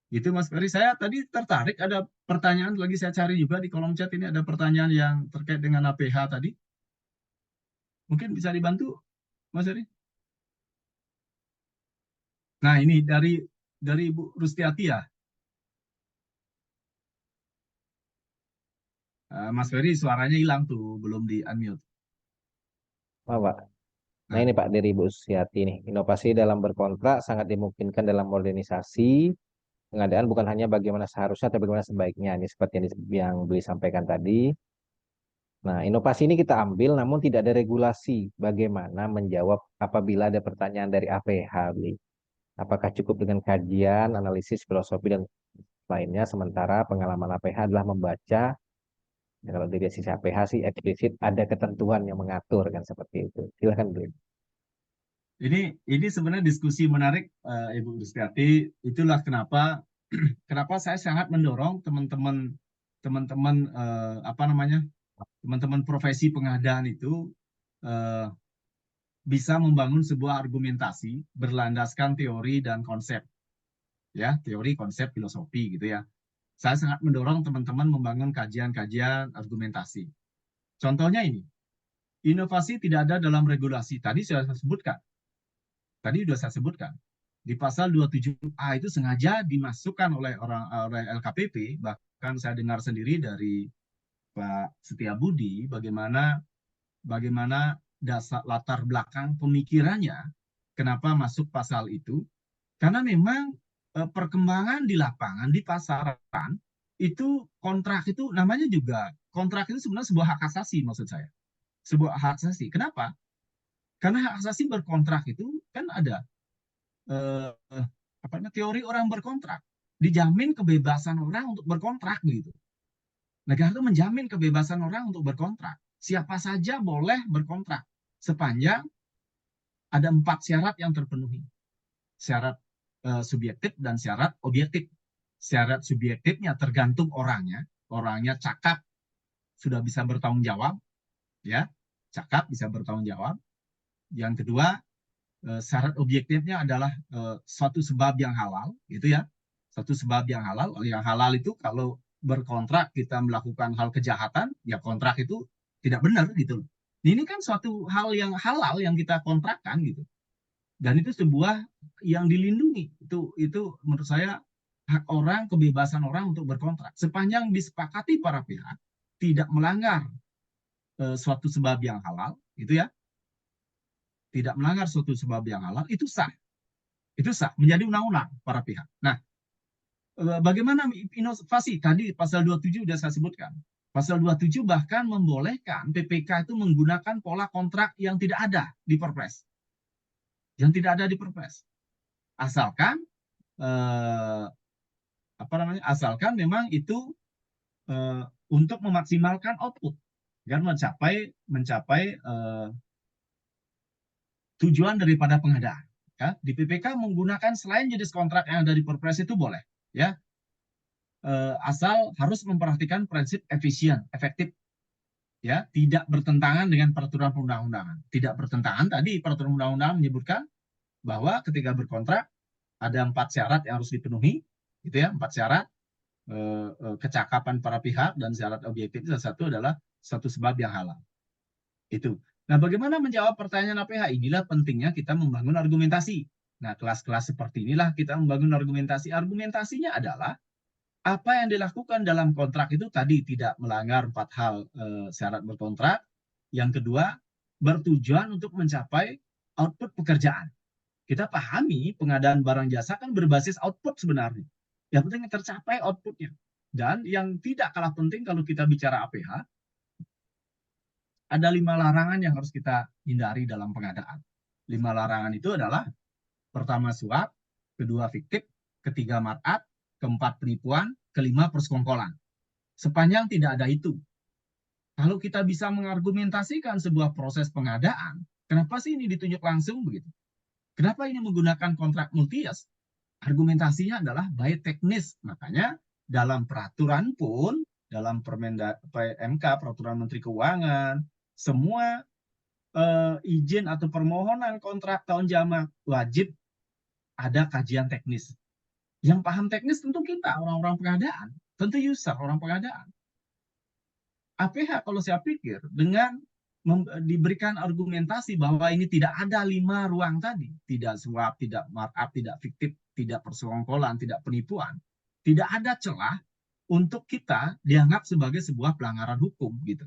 Itu Mas Ferry, saya tadi tertarik ada pertanyaan lagi saya cari juga di kolom chat ini ada pertanyaan yang terkait dengan APH tadi. Mungkin bisa dibantu Mas Ferry. Nah, ini dari Ibu Rustiati ya. Mas Ferry suaranya hilang tuh, belum di unmute.
Oh, Pak. Nah
Nah,
ini Pak dari Bu Susiati nih. Inovasi dalam berkontrak sangat dimungkinkan dalam modernisasi pengadaan bukan hanya bagaimana seharusnya tapi bagaimana sebaiknya. Ini seperti yang Beli sampaikan tadi. Nah, inovasi ini kita ambil namun tidak ada regulasi bagaimana menjawab apabila ada pertanyaan dari APH, Beli. Apakah cukup dengan kajian, analisis, filosofi, dan lainnya, sementara pengalaman APH adalah membaca, ya kalau dari sisi APH sih eksplisit ada ketentuan yang mengatur kan seperti itu. Silahkan, Beli.
ini sebenarnya diskusi menarik Ibu Rustiati. Itulah kenapa saya sangat mendorong teman-teman apa namanya teman-teman profesi pengadaan itu eh, bisa membangun sebuah argumentasi berlandaskan teori dan konsep, ya teori, konsep, filosofi gitu ya. Saya sangat mendorong teman-teman membangun kajian-kajian argumentasi. Contohnya ini, inovasi tidak ada dalam regulasi. Tadi sudah saya sebutkan. Di pasal 27A itu sengaja dimasukkan oleh LKPP, bahkan saya dengar sendiri dari Pak Setiabudi bagaimana dasar latar belakang pemikirannya kenapa masuk pasal itu karena memang perkembangan di lapangan di pasaran itu kontrak itu namanya juga kontrak itu sebenarnya sebuah hak asasi maksud saya sebuah hak asasi kenapa karena hak asasi berkontrak itu kan ada apa namanya teori orang berkontrak dijamin kebebasan orang untuk berkontrak begitu. Negara itu menjamin kebebasan orang untuk berkontrak. Siapa saja boleh berkontrak sepanjang ada 4 syarat yang terpenuhi. Syarat subjektif dan syarat objektif. Syarat subjektifnya tergantung orangnya. Orangnya cakap, sudah bisa bertanggung jawab, ya, cakap bisa bertanggung jawab. Yang kedua, syarat objektifnya adalah suatu sebab yang halal, gitu ya. Suatu sebab yang halal. Yang halal itu kalau berkontrak kita melakukan hal kejahatan, ya kontrak itu tidak benar gitu. Ini kan suatu hal yang halal yang kita kontrakkan gitu. Dan itu sebuah yang dilindungi. Itu menurut saya hak orang, kebebasan orang untuk berkontrak. Sepanjang disepakati para pihak tidak melanggar suatu sebab yang halal, gitu ya. Tidak melanggar suatu sebab yang halal, itu sah. Itu sah, menjadi undang-undang para pihak. Nah, bagaimana inovasi? Tadi pasal 27 sudah saya sebutkan. Pasal 27 bahkan membolehkan PPK itu menggunakan pola kontrak yang tidak ada di Perpres. Yang tidak ada di Perpres. Asalkan asalkan memang itu untuk memaksimalkan output dan mencapai tujuan daripada pengadaan. Ya, di PPK menggunakan selain jenis kontrak yang ada di Perpres itu boleh, ya, asal harus memperhatikan prinsip efisien, efektif, ya, tidak bertentangan dengan peraturan perundang-undangan. Tidak bertentangan. Tadi peraturan perundang-undangan menyebutkan bahwa ketika berkontrak ada 4 syarat yang harus dipenuhi, gitu ya, 4 syarat. Kecakapan para pihak dan syarat objektif salah satu adalah satu sebab yang halal. Itu. Nah, bagaimana menjawab pertanyaan APH? Inilah pentingnya kita membangun argumentasi. Nah, kelas-kelas seperti inilah kita membangun argumentasi. Argumentasinya adalah apa yang dilakukan dalam kontrak itu tadi tidak melanggar 4 hal syarat berkontrak. Yang kedua, bertujuan untuk mencapai output pekerjaan. Kita pahami pengadaan barang jasa kan berbasis output sebenarnya. Yang penting tercapai outputnya. Dan yang tidak kalah penting kalau kita bicara APH, ada 5 larangan yang harus kita hindari dalam pengadaan. 5 larangan itu adalah pertama suap, kedua fiktif, ketiga markup, keempat penipuan, kelima persekongkolan. Sepanjang tidak ada itu, kalau kita bisa mengargumentasikan sebuah proses pengadaan, kenapa sih ini ditunjuk langsung begitu? Kenapa ini menggunakan kontrak multi-years? Argumentasinya adalah by teknis. Makanya dalam peraturan pun, dalam PMK, Peraturan Menteri Keuangan, semua izin atau permohonan kontrak tahun jamak wajib ada kajian teknis. Yang paham teknis tentu kita, orang-orang pengadaan. Tentu user, orang pengadaan. APH kalau saya pikir dengan diberikan argumentasi bahwa ini tidak ada 5 ruang tadi, tidak suap, tidak markup, tidak fiktif, tidak persekongkolan, tidak penipuan, tidak ada celah untuk kita dianggap sebagai sebuah pelanggaran hukum gitu,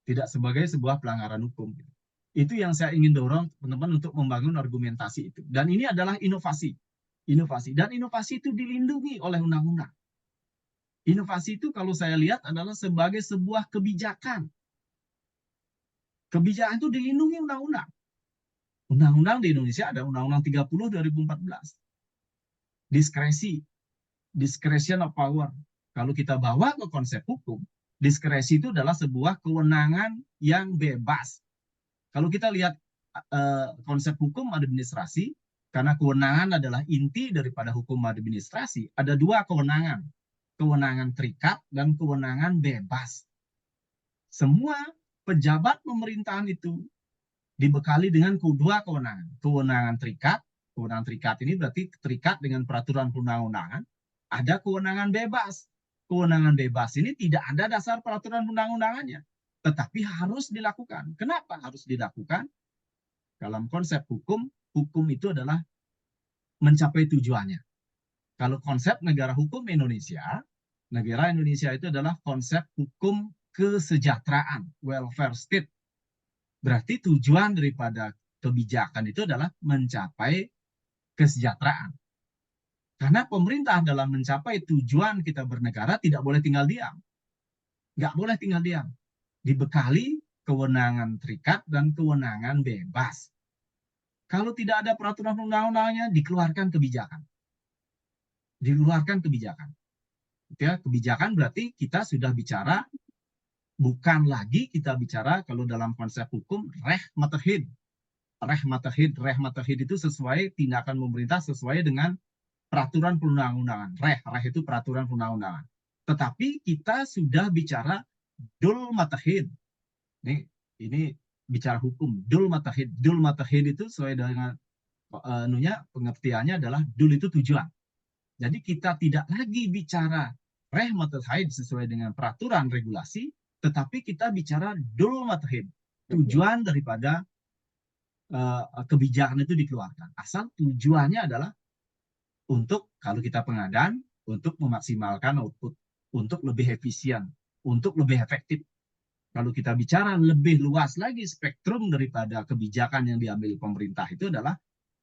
tidak sebagai sebuah pelanggaran hukum gitu. Itu yang saya ingin dorong teman-teman untuk membangun argumentasi itu. Dan ini adalah inovasi, dan inovasi itu dilindungi oleh undang-undang. Inovasi itu kalau saya lihat adalah sebagai sebuah kebijakan. Kebijakan itu dilindungi undang-undang. Undang-undang di Indonesia ada Undang-Undang 30 2014. Diskresi, discretion of power. Kalau kita bawa ke konsep hukum, diskresi itu adalah sebuah kewenangan yang bebas. Kalau kita lihat konsep hukum administrasi, karena kewenangan adalah inti daripada hukum administrasi, ada 2 kewenangan. Kewenangan terikat dan kewenangan bebas. Semua pejabat pemerintahan itu dibekali dengan 2 kewenangan. Kewenangan terikat ini berarti terikat dengan peraturan perundang-undangan. Ada kewenangan bebas. Kewenangan bebas ini tidak ada dasar peraturan perundang-undangannya, tetapi harus dilakukan. Kenapa harus dilakukan? Dalam konsep hukum, hukum itu adalah mencapai tujuannya. Kalau konsep negara hukum Indonesia, negara Indonesia itu adalah konsep hukum kesejahteraan, welfare state. Berarti tujuan daripada kebijakan itu adalah mencapai kesejahteraan. Karena pemerintah dalam mencapai tujuan kita bernegara tidak boleh tinggal diam. Nggak boleh tinggal diam. Dibekali kewenangan terikat dan kewenangan bebas. Kalau tidak ada peraturan undang-undangnya, dikeluarkan kebijakan. dikeluarkan kebijakan. Ya, kebijakan berarti kita sudah bicara, bukan lagi kita bicara kalau dalam konsep hukum reh matahid. Reh matahid itu sesuai tindakan pemerintah sesuai dengan peraturan perundang-undangan. Reh itu peraturan perundang-undangan. Tetapi kita sudah bicara dul matahid. Ini bicara hukum. Dul matahid. Dul matahid itu sesuai dengan pengertiannya adalah dul itu tujuan. Jadi kita tidak lagi bicara rehmatul haid sesuai dengan peraturan regulasi, tetapi kita bicara dul matahid, tujuan daripada kebijakan itu dikeluarkan. Asal tujuannya adalah untuk, kalau kita pengadaan, untuk memaksimalkan output, untuk lebih efisien, untuk lebih efektif. Kalau kita bicara lebih luas lagi spektrum daripada kebijakan yang diambil pemerintah itu adalah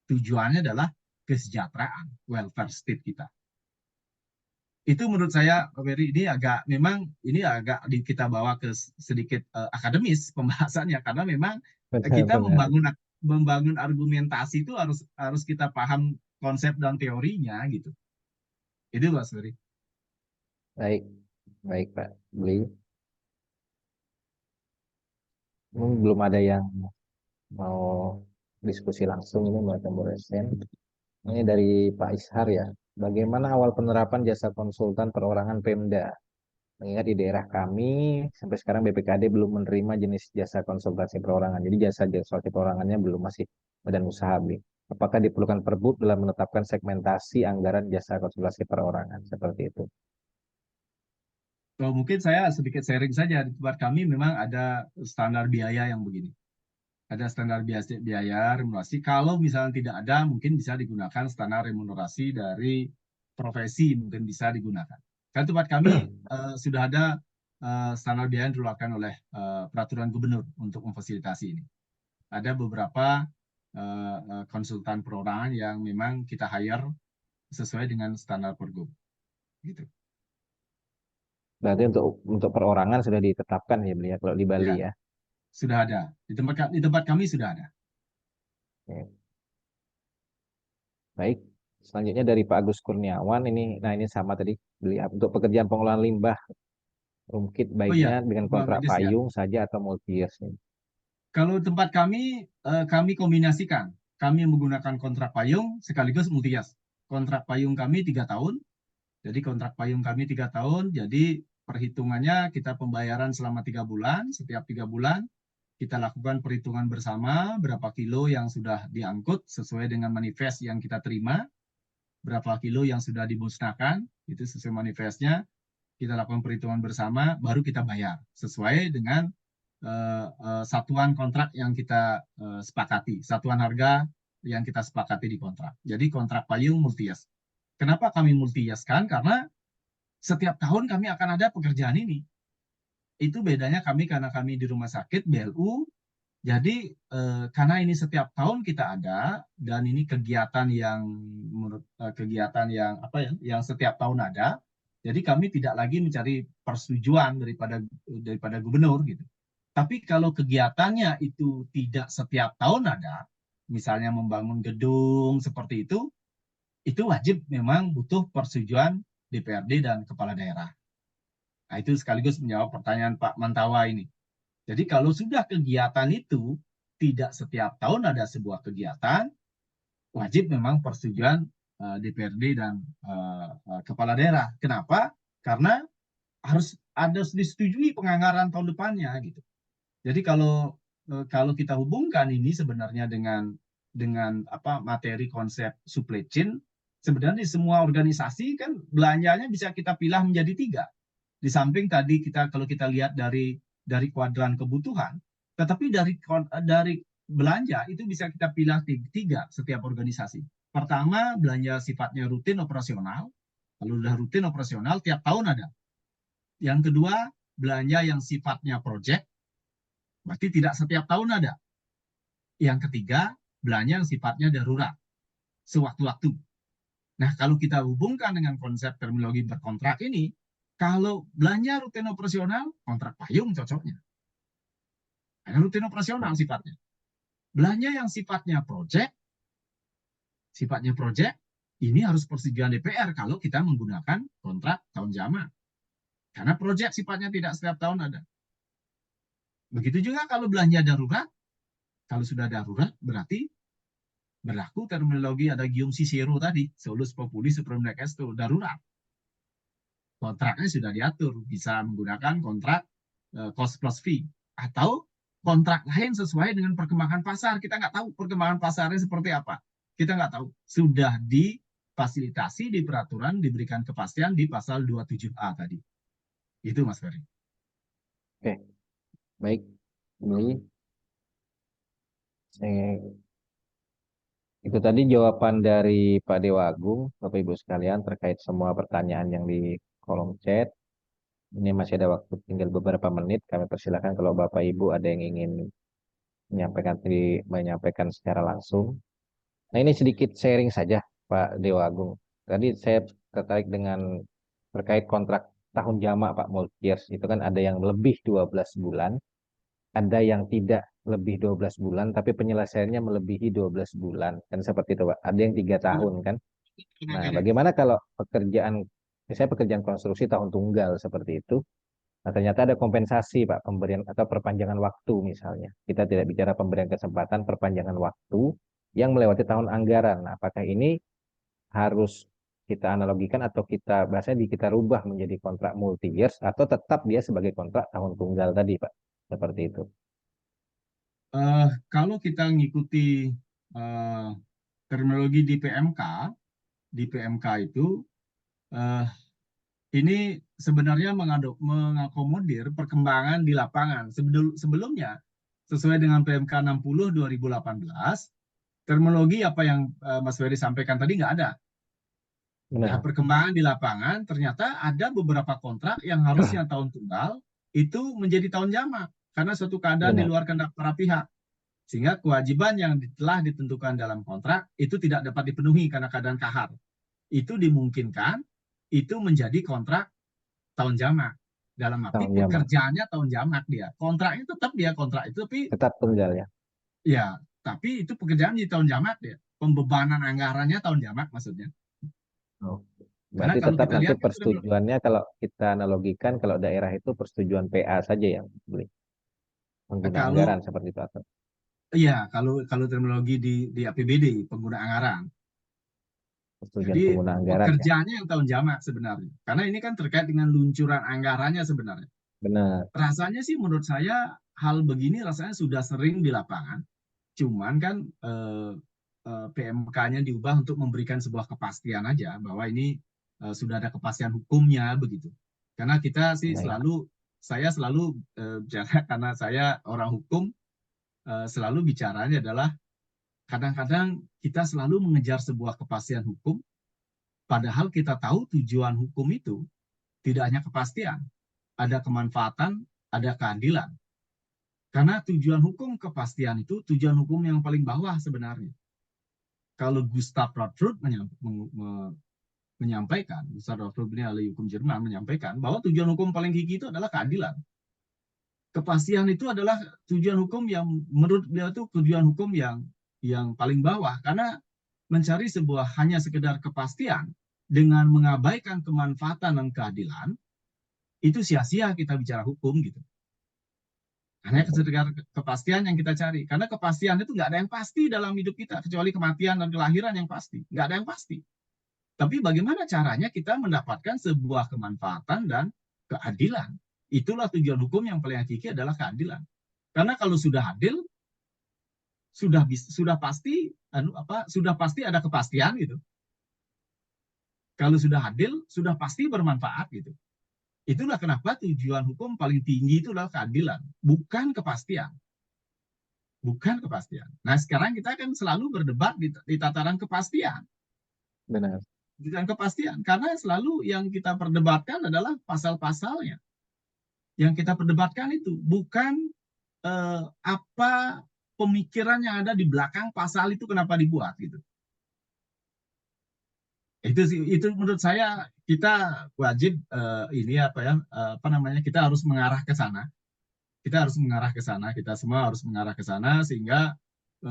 tujuannya adalah kesejahteraan, welfare state kita. Itu menurut saya, Pak Ferry, ini agak kita bawa ke sedikit akademis pembahasannya, karena memang kita
Benar-benar.
membangun argumentasi itu harus kita paham konsep dan teorinya gitu. Itu Pak Ferry.
Baik, baik Pak Beli. Belum ada yang mau diskusi langsung ini Mbak Temboresen. Ini dari Pak Ishar ya. Bagaimana awal penerapan jasa konsultan perorangan Pemda? Mengingat di daerah kami sampai sekarang BPKD belum menerima jenis jasa konsultasi perorangan. Jadi jasa konsultasi perorangannya belum, masih badan usaha B. Apakah diperlukan Perbup dalam menetapkan segmentasi anggaran jasa konsultasi perorangan seperti itu?
So, mungkin saya sedikit sharing saja. Di tempat kami memang ada standar biaya yang begini. Ada standar biaya remunerasi. Kalau misalnya tidak ada, mungkin bisa digunakan standar remunerasi dari profesi, mungkin bisa digunakan. Karena tempat kami sudah ada standar biaya yang dikeluarkan oleh peraturan gubernur untuk memfasilitasi ini. Ada beberapa konsultan perorangan yang memang kita hire sesuai dengan standar Pergub. Gitu.
Berarti untuk perorangan sudah ditetapkan ya beliau kalau di Bali
Ya,
ya.
sudah ada. Di tempat kami sudah ada.
Oke. Baik. Selanjutnya dari Pak Agus Kurniawan ini, nah ini sama tadi beliau untuk pekerjaan pengelolaan limbah rumkit
Oh iya,
baiknya dengan
Bang
kontrak
Medis ya.
payung saja atau multi years ini.
Kalau tempat kami kombinasikan. Kami menggunakan kontrak payung sekaligus multias. Kontrak payung kami 3 tahun. Jadi kontrak payung kami 3 tahun. Jadi perhitungannya kita pembayaran selama 3 bulan. Setiap 3 bulan kita lakukan perhitungan bersama berapa kilo yang sudah diangkut sesuai dengan manifest yang kita terima. Berapa kilo yang sudah dimusnahkan. Itu sesuai manifestnya. Kita lakukan perhitungan bersama, baru kita bayar sesuai dengan satuan kontrak yang kita sepakati, satuan harga yang kita sepakati di kontrak. Jadi kontrak payung multi-years. Kenapa kami multi-years kan? Karena setiap tahun kami akan ada pekerjaan ini. Itu bedanya kami karena kami di rumah sakit BLU. Jadi karena ini setiap tahun kita ada dan ini kegiatan yang menurut kegiatan yang apa ya, yang setiap tahun ada. Jadi kami tidak lagi mencari persetujuan daripada gubernur gitu. Tapi kalau kegiatannya itu tidak setiap tahun ada, misalnya membangun gedung seperti itu wajib memang butuh persetujuan DPRD dan kepala daerah. Nah, itu sekaligus menjawab pertanyaan Pak Mantawa ini. Jadi kalau sudah kegiatan itu tidak setiap tahun ada sebuah kegiatan, wajib memang persetujuan DPRD dan kepala daerah. Kenapa? Karena harus disetujui penganggaran tahun depannya gitu. Jadi kalau kita hubungkan ini sebenarnya dengan apa materi konsep supply chain, sebenarnya di semua organisasi kan belanjanya bisa kita pilah menjadi 3. Di samping tadi kalau kita lihat dari kuadran kebutuhan, tetapi dari belanja itu bisa kita pilih 3 setiap organisasi. Pertama, belanja sifatnya rutin operasional. Kalau sudah rutin operasional tiap tahun ada. Yang kedua, belanja yang sifatnya project, berarti tidak setiap tahun ada. Yang ketiga, belanja yang sifatnya darurat, sewaktu-waktu. Nah, kalau kita hubungkan dengan konsep terminologi berkontrak ini, kalau belanja rutin operasional, kontrak payung cocoknya. Karena rutin operasional sifatnya. Belanja yang sifatnya project, ini harus persetujuan DPR kalau kita menggunakan kontrak tahun jamak. Karena proyek sifatnya tidak setiap tahun ada. Begitu juga kalau belanja darurat, kalau sudah darurat berarti berlaku terminologi ada Gium Cicero tadi, solus populi supreme lex esto, darurat. Kontraknya sudah diatur, bisa menggunakan kontrak cost plus fee atau kontrak lain sesuai dengan perkembangan pasar. Kita nggak tahu perkembangan pasarnya seperti apa. Kita nggak tahu. Sudah difasilitasi di peraturan, diberikan kepastian di pasal 27A tadi. Itu Mas Ferry.
Oke, baik. Ini itu tadi jawaban dari Pak Dewa Agung, Bapak Ibu sekalian, terkait semua pertanyaan yang di kolom chat. Ini masih ada waktu tinggal beberapa menit. Kami persilakan kalau Bapak Ibu ada yang ingin menyampaikan secara langsung. Nah, ini sedikit sharing saja, Pak Dewa Agung. Tadi saya tertarik dengan terkait kontrak tahun jamak, Pak, multi-years. Itu kan ada yang lebih 12 bulan, ada yang tidak lebih 12 bulan, tapi penyelesaiannya melebihi 12 bulan. Kan seperti itu, Pak. Ada yang 3 tahun, kan? Nah, bagaimana kalau misalnya pekerjaan konstruksi tahun tunggal seperti itu, nah, ternyata ada kompensasi, Pak, pemberian atau perpanjangan waktu misalnya. Kita tidak bicara pemberian kesempatan, perpanjangan waktu yang melewati tahun anggaran. Nah, apakah ini harus kita analogikan atau kita rubah menjadi kontrak multi years atau tetap dia sebagai kontrak tahun tunggal tadi, Pak? Seperti itu.
Kalau kita mengikuti terminologi di PMK itu ini sebenarnya mengakomodir perkembangan di lapangan. Sebelumnya, sesuai dengan PMK 60 2018, terminologi apa yang Mas Ferry sampaikan tadi nggak ada. Nah,
Benar.
perkembangan di lapangan ternyata ada beberapa kontrak yang harusnya tahun tunggal itu menjadi tahun jamak karena suatu keadaan di
Benar.
luar kehendak para pihak. Sehingga kewajiban yang telah ditentukan dalam kontrak itu tidak dapat dipenuhi karena keadaan kahar. Itu dimungkinkan itu menjadi kontrak tahun jamak. Dalam arti
Tahun jamak.
pekerjaannya tahun jamak dia. Kontraknya tetap dia kontrak itu, tapi
Tetap tunggal ya.
ya, tapi itu pekerjaan di tahun jamak dia. Pembebanan anggarannya tahun jamak maksudnya.
Oh.
Karena
Berarti
kalau
tetap
kita
nanti
lihat itu
persetujuannya kalau kita analogikan kalau daerah itu persetujuan PA saja yang boleh pengguna anggaran
kalau
seperti itu atau
iya kalau terminologi di APBD pengguna anggaran.
persetujuan
Jadi
pengguna anggaran ya.
pekerjaannya yang tahun jamak sebenarnya. Karena ini kan terkait dengan luncuran anggarannya sebenarnya.
Benar.
Rasanya sih menurut saya hal begini rasanya sudah sering di lapangan. Cuman kan PMK-nya diubah untuk memberikan sebuah kepastian aja bahwa ini sudah ada kepastian hukumnya begitu. Karena kita sih
Baik.
saya selalu bicara karena saya orang hukum, selalu bicaranya adalah kadang-kadang kita selalu mengejar sebuah kepastian hukum, padahal kita tahu tujuan hukum itu tidak hanya kepastian, ada kemanfaatan, ada keadilan. Karena tujuan hukum kepastian itu tujuan hukum yang paling bawah sebenarnya. Kalau Gustav Rothschild menyampaikan, Gustav Rothschild ini ahli hukum Jerman menyampaikan bahwa tujuan hukum paling tinggi itu adalah keadilan. Kepastian itu adalah tujuan hukum yang menurut beliau itu tujuan hukum yang paling bawah karena mencari sebuah hanya sekedar kepastian dengan mengabaikan kemanfaatan dan keadilan itu sia-sia kita bicara hukum gitu. Hanya sekedar kepastian yang kita cari. Karena kepastian itu nggak ada yang pasti dalam hidup kita, kecuali kematian dan kelahiran yang pasti. Nggak ada yang pasti. Tapi bagaimana caranya kita mendapatkan sebuah kemanfaatan dan keadilan? Itulah tujuan hukum yang paling hakiki adalah keadilan. Karena kalau sudah adil, sudah pasti ada kepastian gitu. Kalau sudah adil, sudah pasti bermanfaat gitu. Itulah kenapa tujuan hukum paling tinggi itu adalah keadilan, bukan kepastian. Bukan kepastian. Nah, sekarang kita akan selalu berdebat di tataran kepastian.
Benar.
Di tataran kepastian. Karena selalu yang kita perdebatkan adalah pasal-pasalnya. Yang kita perdebatkan itu bukan apa pemikiran yang ada di belakang pasal itu kenapa dibuat gitu. Itu menurut saya kita wajib ini apa namanya kita harus mengarah ke sana. Kita harus mengarah ke sana. Kita semua harus mengarah ke sana sehingga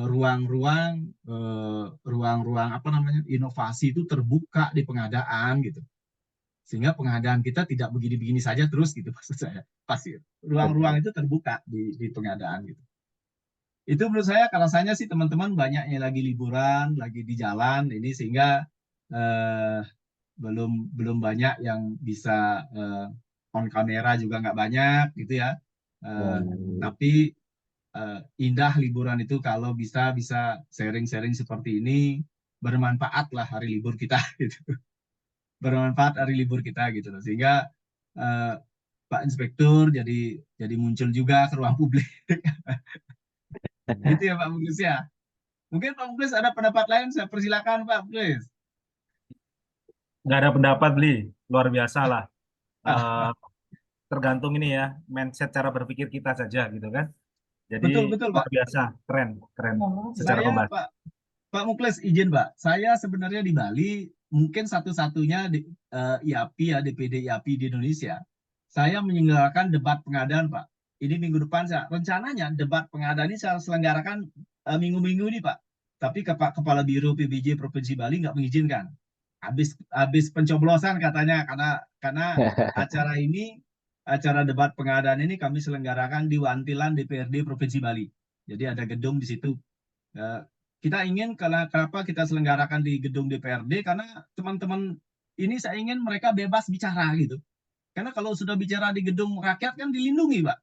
ruang-ruang apa namanya inovasi itu terbuka di pengadaan gitu. Sehingga pengadaan kita tidak begini-begini saja terus gitu maksud saya. Pasti ruang-ruang
Betul.
itu terbuka di pengadaan gitu. Itu menurut saya rasanya sih teman-teman banyaknya lagi liburan, lagi di jalan ini sehingga eh, belum belum banyak yang bisa on kamera juga nggak banyak gitu ya.
Ya,
Eh,
ya, ya.
tapi indah liburan itu kalau bisa bisa sharing-sharing seperti ini bermanfaat lah hari libur kita gitu. Bermanfaat hari libur kita gitu loh. Sehingga eh, Pak Inspektur jadi muncul juga ke ruang publik. Gitu ya Pak Muglis ya. Mungkin Pak Muglis ada pendapat lain, saya persilakan Pak Muglis.
Nggak ada pendapat, Bli. Luar biasa lah. Eh, Tergantung ini ya, mindset cara berpikir kita saja gitu kan. Jadi
Betul betul Pak.
luar biasa, keren, keren secara
Saya
pembahasan.
Pak Muklis izin Pak, saya sebenarnya di Bali mungkin satu-satunya IAPI ya DPD IAPI di Indonesia. Saya menyelenggarakan debat pengadaan Pak. Ini minggu depan saya rencananya debat pengadaan ini saya selenggarakan minggu-minggu ini Pak. Tapi Kepala Biro PBJ Provinsi Bali nggak mengizinkan. Habis pencoblosan katanya karena acara ini acara debat pengadaan ini kami selenggarakan di Wantilan DPRD Provinsi Bali. Jadi ada gedung di situ. Eh, Kita ingin kenapa kita selenggarakan di gedung DPRD karena teman-teman ini saya ingin mereka bebas bicara gitu. Karena kalau sudah bicara di gedung rakyat kan dilindungi, Pak.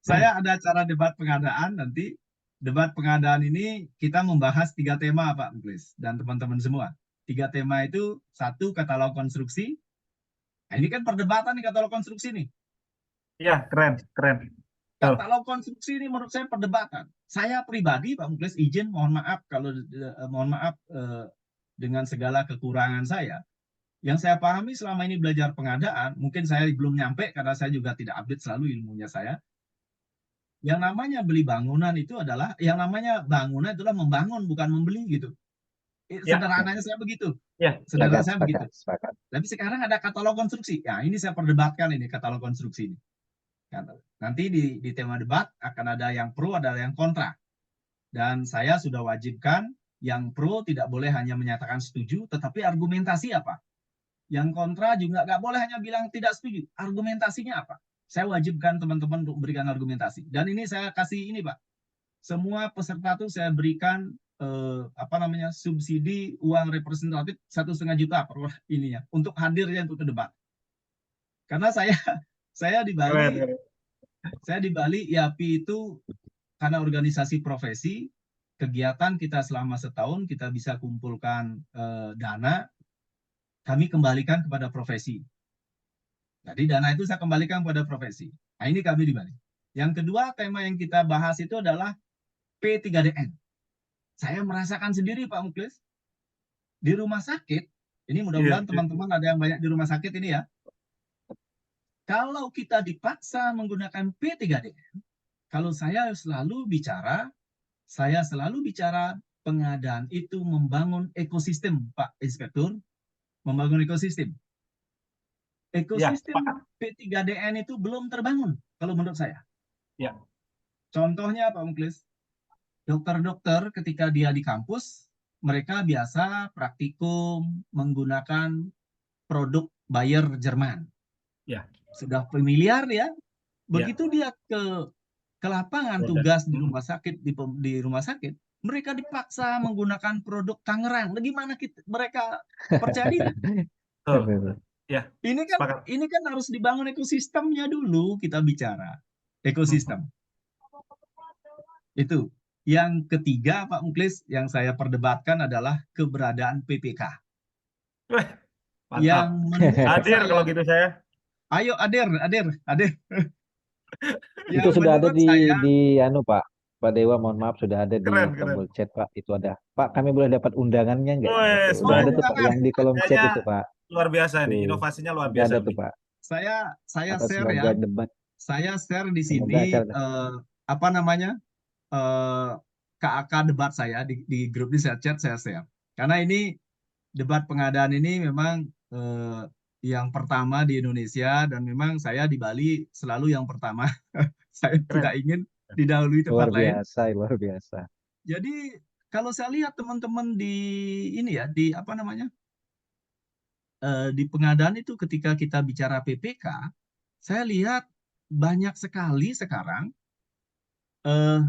Saya ada acara debat pengadaan nanti. Debat pengadaan ini kita membahas 3 tema, Pak Muklis dan teman-teman semua. 3 tema itu, satu katalog konstruksi. Nah, ini kan perdebatan nih katalog konstruksi nih.
Iya, keren, keren. Betul.
Katalog konstruksi ini menurut saya perdebatan. Saya pribadi, Pak Muklis, izin mohon maaf kalau mohon maaf dengan segala kekurangan saya. Yang saya pahami selama ini belajar pengadaan, mungkin saya belum nyampe karena saya juga tidak update selalu ilmunya saya. Yang namanya beli bangunan itu adalah, yang namanya bangunan itulah membangun bukan membeli gitu.
Ya,
Sederhananya saya begitu.
ya,
Sederhana
Sepakat,
saya begitu.
sepakat, sepakat.
Tapi sekarang ada katalog konstruksi. Ya, ini saya perdebatkan ini katalog konstruksi ini. Nanti di tema debat akan ada yang pro, ada yang kontra. Dan saya sudah wajibkan yang pro tidak boleh hanya menyatakan setuju, tetapi argumentasi apa. Yang kontra juga nggak boleh hanya bilang tidak setuju. Argumentasinya apa? Saya wajibkan teman-teman untuk berikan argumentasi. Dan ini saya kasih ini Pak. Semua peserta itu saya berikan apa namanya subsidi uang representatif 1,5 juta per ininya untuk hadirnya untuk ke debat. Karena saya di
keren,
Bali
keren.
saya di Bali IAPI itu karena organisasi profesi kegiatan kita selama setahun kita bisa kumpulkan dana kami kembalikan kepada profesi. Jadi dana itu saya kembalikan kepada profesi. Nah ini kami di Bali. Yang kedua tema yang kita bahas itu adalah P3DN. Saya merasakan sendiri Pak Muklis di rumah sakit. Ini
Iya,
mudah-mudahan
iya.
teman-teman ada yang banyak di rumah sakit ini ya. Kalau kita dipaksa menggunakan P3DN, kalau saya selalu bicara pengadaan itu membangun ekosistem, Pak Inspektur, membangun ekosistem.
Ya, sepakat.
Ekosistem P3DN itu belum terbangun, kalau menurut saya.
Ya,
Contohnya, Pak Muklis, dokter-dokter ketika dia di kampus, mereka biasa praktikum menggunakan produk Bayer Jerman.
ya,
Sudah familiar ya.
ya.
Begitu dia ke lapangan
Produk.
tugas di rumah sakit di rumah sakit, mereka dipaksa menggunakan produk Tangerang. Bagaimana mereka percaya diri?
Betul. Ya, sepakat.
Ini kan harus dibangun ekosistemnya dulu kita bicara. Ekosistem. Itu. Yang ketiga Pak Muklis yang saya perdebatkan adalah keberadaan PPK.
Weh,
Yang
mantap.
menurut
Hadir
saya,
kalau gitu saya.
ayo Adir.
Itu
Yang
sudah ada
menurut
di
saya,
anu Pak. Pak Dewa, mohon maaf sudah ada di
Keren, keren.
tombol chat Pak. Itu ada. Pak, kami boleh dapat undangannya nggak? Itu
Wes,
udah
oh
ada tuh Pak
undangan,
yang di kolom chat
kayaknya
itu Pak.
luar biasa ini.
Tuh,
Inovasinya luar
udah
biasa,
ada tuh
Bli.
Pak.
saya
Atas
share ya,
semoga debat,
saya share di
semoga
sini
acara.
apa namanya KAK debat saya di grup di chat saya share. Karena ini debat pengadaan ini memang yang pertama di Indonesia dan memang saya di Bali selalu yang pertama. Saya
Keren.
tidak ingin didahului
Luar
tempat lain.
biasa, luar biasa.
Jadi kalau saya lihat teman-teman di ini ya, di apa namanya, di pengadaan itu ketika kita bicara PPK, saya lihat banyak sekali sekarang eh,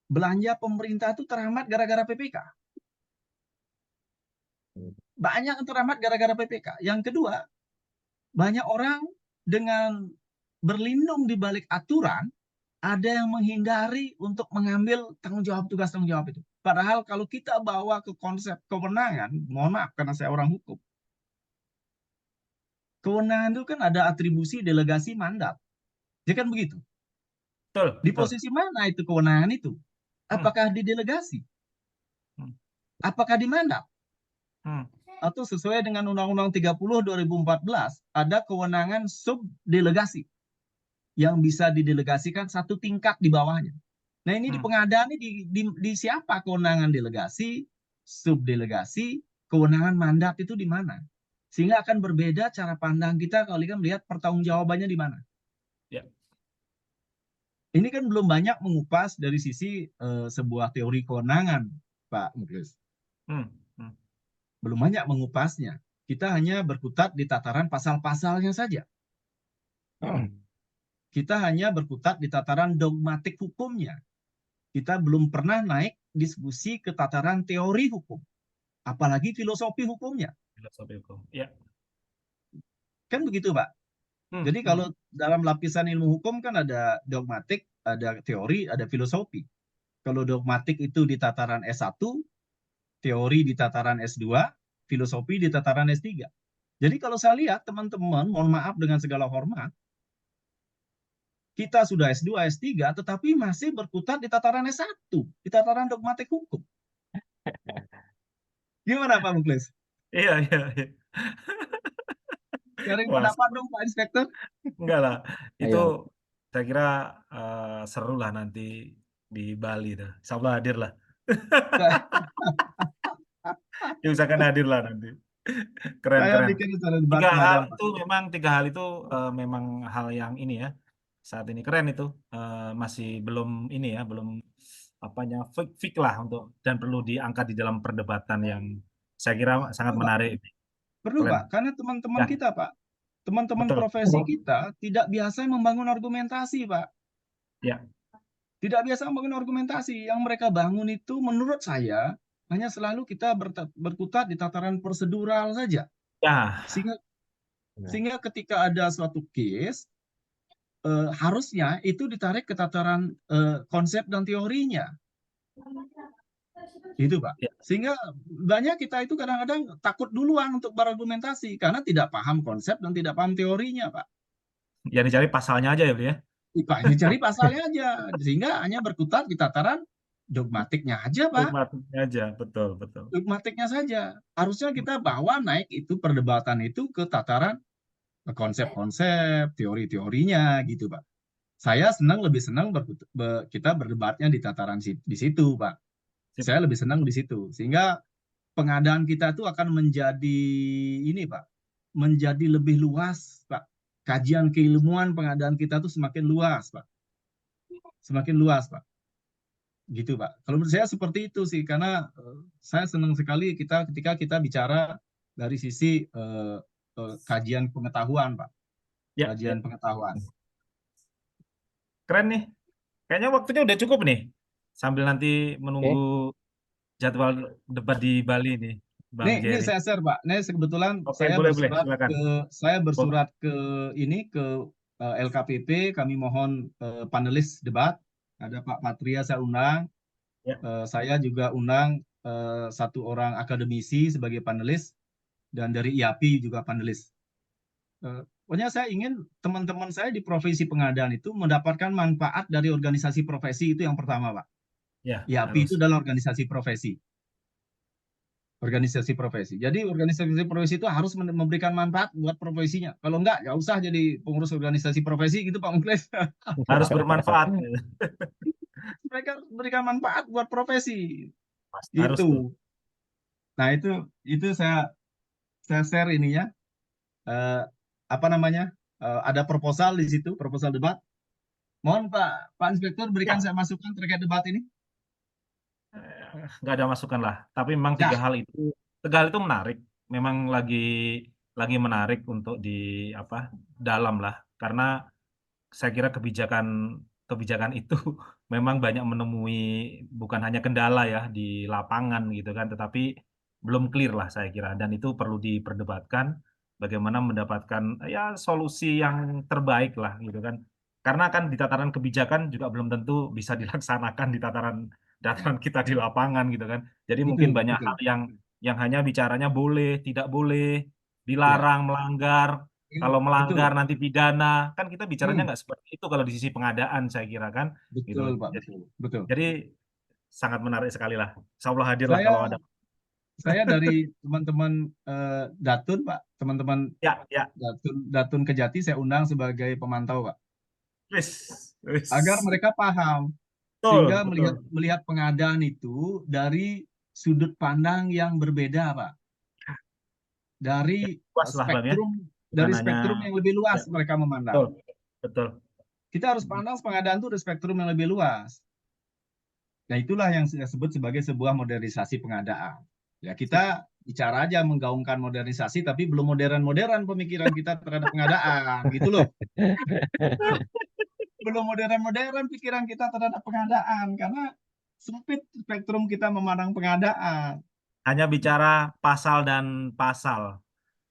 belanja pemerintah itu terhambat gara-gara PPK. Banyak yang terhambat gara-gara PPK. Yang kedua, banyak orang dengan berlindung di balik aturan, ada yang menghindari untuk mengambil tanggung jawab, tugas tanggung jawab itu. Padahal kalau kita bawa ke konsep kewenangan, mohon maaf karena saya orang hukum, kewenangan itu kan ada atribusi, delegasi, mandat. Ya kan begitu.
Betul,
Di
betul.
posisi mana itu kewenangan itu?
Hmm,
Apakah di delegasi?
hmm,
Apakah di mandat?
hmm.
Atau sesuai dengan Undang-Undang 30 2014, ada kewenangan subdelegasi yang bisa didelegasikan satu tingkat di bawahnya. Nah ini di
Hmm.
pengadaan ini di siapa kewenangan delegasi, subdelegasi, kewenangan mandat itu di mana? Sehingga akan berbeda cara pandang kita kalau kita melihat pertanggungjawabannya di mana.
Ya.
Ini kan belum banyak mengupas dari sisi sebuah teori kewenangan, Pak Muklis.
Hmm, hmm.
Belum banyak mengupasnya. Kita hanya berkutat di tataran pasal-pasalnya saja. Kita hanya berkutat di tataran dogmatik hukumnya. Kita belum pernah naik diskusi ke tataran teori hukum, apalagi filosofi hukumnya.
Filosofi hukum. Ya.
Kan begitu, Pak.
Hmm,
Jadi
hmm.
kalau dalam lapisan ilmu hukum kan ada dogmatik, ada teori, ada filosofi. Kalau dogmatik itu di tataran S1, teori di tataran S2, filosofi di tataran S3. Jadi kalau saya lihat teman-teman, mohon maaf dengan segala hormat, kita sudah S2, S3, tetapi masih berkutat di tataran S1, di tataran dogmatik hukum. Gimana Pak Muklis?
Iya, iya, iya.
Sharing
Wah,
pendapat dong Pak Inspektur.
enggak lah. Itu
Ayo.
saya kira seru lah nanti di Bali tuh. Insya Allah hadir lah. Diusahakan hadir lah nanti. Keren,
Saya
keren.
bikin acara debat pengadaan Pak.
Tiga hal itu memang hal yang ini ya. Saat ini keren itu. Masih belum ini ya, belum apanya fix lah untuk dan perlu diangkat di dalam perdebatan yang saya kira sangat
Perlu Pak,
menarik.
perlu
Keren.
Pak, karena teman-teman
Ya,
kita Pak, teman-teman
betul.
profesi kita tidak biasa membangun argumentasi Pak.
Ya,
Tidak biasa membangun argumentasi. Yang mereka bangun itu menurut saya hanya selalu kita berkutat di tataran prosedural saja.
ya,
Sehingga sehingga ketika ada suatu case harusnya itu ditarik ke tataran konsep dan teorinya. Itu Pak.
ya.
Sehingga banyak kita itu kadang-kadang takut duluan untuk berargumentasi karena tidak paham konsep dan tidak paham teorinya Pak.
Yang dicari pasalnya aja ya, Bro ya.
Pak ini cari pasalnya aja sehingga hanya berkutat di tataran dogmatiknya aja Pak.
Dogmatiknya aja, betul, betul.
Dogmatiknya saja. Harusnya kita bawa naik itu perdebatan itu ke tataran konsep-konsep, teori-teorinya gitu Pak. Saya lebih senang kita berdebatnya di tataran di situ Pak.
Sip.
Saya lebih senang di situ. Sehingga pengadaan kita itu akan menjadi ini Pak, menjadi lebih luas Pak. Kajian keilmuan pengadaan kita tuh semakin luas Pak. Semakin luas Pak. Gitu Pak. Kalau menurut saya seperti itu sih, karena saya senang sekali ketika kita bicara dari sisi kajian pengetahuan Pak.
Ya,
Kajian
ya.
pengetahuan.
Keren nih. Kayaknya waktunya udah cukup nih. Sambil nanti menunggu jadwal debat di Bali nih, Bang
Ini
Jerry.
saya share Pak. Ini kebetulan
Oke, boleh, silakan.
saya bersurat ke LKPP. Kami mohon panelis debat. Ada Pak Patria saya undang.
Ya.
Saya juga undang satu orang akademisi sebagai panelis dan dari IAPI juga panelis. Pokoknya saya ingin teman-teman saya di profesi pengadaan itu mendapatkan manfaat dari organisasi profesi itu yang pertama Pak.
Ya,
IAPI
harus.
itu adalah organisasi profesi. Organisasi profesi. Jadi organisasi profesi itu harus memberikan manfaat buat profesinya. Kalau enggak, ya usah jadi pengurus organisasi profesi gitu Pak Muklis.
Harus bermanfaat.
Mereka berikan manfaat buat profesi.
Harus tuh.
Itu. Nah, itu saya share ininya. Apa namanya? Ada proposal di situ, proposal debat. Mohon Pak Inspektur berikan
Ya,
saya masukan terkait debat ini.
nggak ada masukan lah. Tapi memang
Ya,
tiga hal itu menarik. Memang lagi menarik untuk di apa dalam lah. Karena saya kira kebijakan itu memang banyak menemui bukan hanya kendala ya di lapangan gitu kan, tetapi belum clear lah saya kira. Dan itu perlu diperdebatkan bagaimana mendapatkan ya solusi yang terbaik lah gitu kan. Karena kan di tataran kebijakan juga belum tentu bisa dilaksanakan di dataran kita di lapangan gitu kan. Jadi mungkin
betul,
banyak
betul.
hal yang hanya bicaranya boleh, tidak boleh,
Ya,
dilarang, melanggar. Kalau melanggar
betul.
nanti pidana, kan kita bicaranya
Hmm,
nggak seperti itu kalau di sisi pengadaan saya kira kan, gitu.
betul Pak,
Jadi,
betul. Betul.
jadi sangat menarik sekali lah. Insya Allah hadir lah kalau
Saya
ada.
saya dari teman-teman Datun Pak, teman-teman
Ya, ya,
Datun Kejati saya undang sebagai pemantau Pak,
wis,
agar
wis.
mereka paham sehingga
Betul,
melihat
betul.
melihat pengadaan itu dari sudut pandang yang berbeda Pak, dari
Ya, puas lah Bang ya,
spektrum
bukan hanya
yang lebih luas
ya,
mereka memandang.
betul, betul.
Kita harus pandang pengadaan itu dari spektrum yang lebih luas. Nah, itulah yang saya sebut sebagai sebuah modernisasi pengadaan. Ya,
Sip.
kita bicara aja menggaungkan modernisasi, tapi belum modern-modern pemikiran kita terhadap pengadaan, gitu loh. Belum modern-modern pikiran kita terhadap pengadaan, karena sempit spektrum kita memandang pengadaan.
Hanya bicara pasal dan pasal.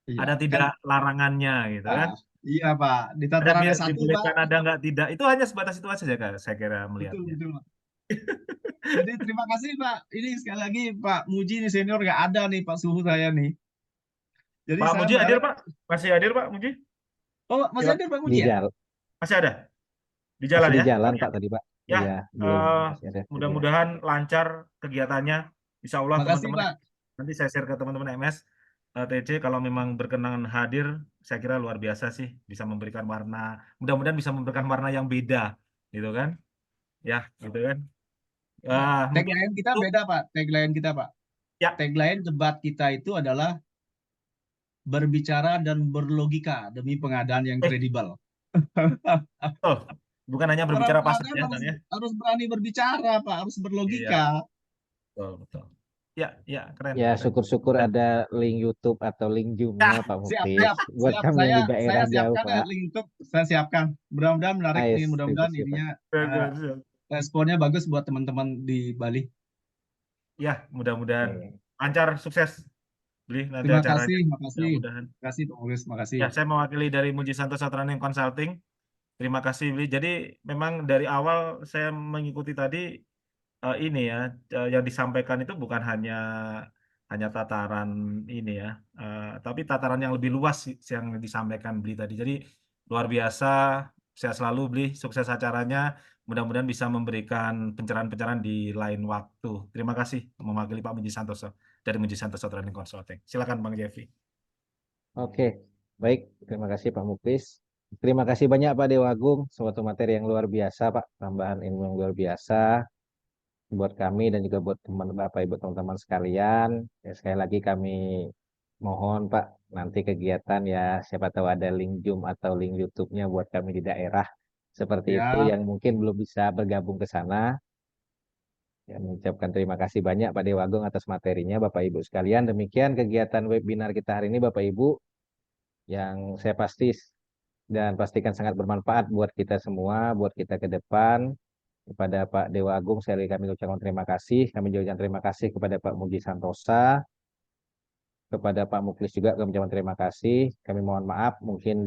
Iya,
Ada
kan?
tidak larangannya gitu kan.
Ah, iya, Pak. Di
Ada
tataran S1, Pak.
dibolehkan, ada nggak tidak. Itu hanya sebatas itu saja Kak, saya kira
Betul,
melihatnya.
betul, Pak. Jadi terima kasih, Pak. Ini sekali lagi Pak Muji nih senior nggak ada nih Pak Suhu saya nih. Jadi
Pak
saya
Muji hadir
mengharap,
Pak? Masih hadir Pak Muji?
oh masih
Silakan.
ada Pak
Di
Muji ya?
jalan,
Masih ada? Di
masih
jalan
di
ya?
jalan
Oh, ya.
Pak tadi Pak.
Ya,
Iya, belum
eh,
masih ada kerja.
mudah-mudahan lancar kegiatannya. Insya Allah
Makasih
teman-teman
Pak.
nanti saya share ke teman-teman MS TC kalau memang berkenan hadir, saya kira luar biasa sih bisa memberikan warna. Mudah-mudahan bisa memberikan warna yang beda, gitu kan? Ya, gitu kan?
Ya.
Mungkin
Tagline kita
itu
beda Pak. Tagline kita Pak.
ya,
Tagline debat kita itu adalah berbicara dan berlogika demi pengadaan yang
eh,
kredibel.
oh, bukan hanya
Orang
berbicara pasal
pengadaan
ya,
harus
kan ya?
harus berani berbicara Pak, harus
Iya,
berlogika.
betul, betul. Ya, ya, keren,
Ya,
keren.
syukur-syukur
Dan,
ada link YouTube atau link Zoom-nya
ya,
Pak
Siap,
Muktis.
siap,
Buat
siap.
kami yang di
Saya
daerah jauh
siapkan ya
Pak.
link YouTube. Saya siapkan. Mudah-mudahan menarik
Ayo,
nih. Mudah-mudahan
Pak.
ininya
keren,
eh,
keren, keren.
responnya bagus buat teman-teman di Bali.
Ya, mudah-mudahan
Oke.
lancar, sukses. Beli nanti
Terima
acaranya.
kasih, makasih.
Mudah-mudahan.
Terima kasih Pak Mulis, makasih.
Ya, saya mewakili dari Muji Santosa Training Consulting. Terima kasih, Beli. Jadi memang dari awal saya mengikuti tadi ini ya, yang disampaikan itu bukan hanya tataran ini ya, tapi tataran yang lebih luas yang disampaikan Beli tadi. Jadi luar biasa, saya selalu Beli, sukses acaranya. Mudah-mudahan bisa memberikan pencerahan-pencerahan di lain waktu. Terima kasih mewakili Pak Muji Santoso dari Muji Santoso Training Consulting. Silakan Bang Jeffy.
Oke, baik. Terima kasih Pak Muktis. Terima kasih banyak Pak Dewa Agung. Suatu materi yang luar biasa Pak. Tambahan ilmu yang luar biasa buat kami dan juga buat teman Bapak Ibu teman-teman sekalian. Ya, sekali lagi kami mohon Pak, nanti kegiatan ya siapa tahu ada link Zoom atau link YouTube-nya buat kami di daerah seperti itu
Ya,
yang mungkin belum bisa bergabung ke sana. Ya, mengucapkan terima kasih banyak Pak Dewa Agung atas materinya Bapak Ibu sekalian. Demikian kegiatan webinar kita hari ini Bapak Ibu yang saya pasti dan pastikan sangat bermanfaat buat kita semua, buat kita ke depan. Kepada Pak Dewa Agung, saya kami ucapkan terima kasih. Kami juga ucapkan terima kasih kepada Pak Muji Santosa, kepada Pak Muklis juga kami ucapkan terima kasih. Kami mohon maaf, mungkin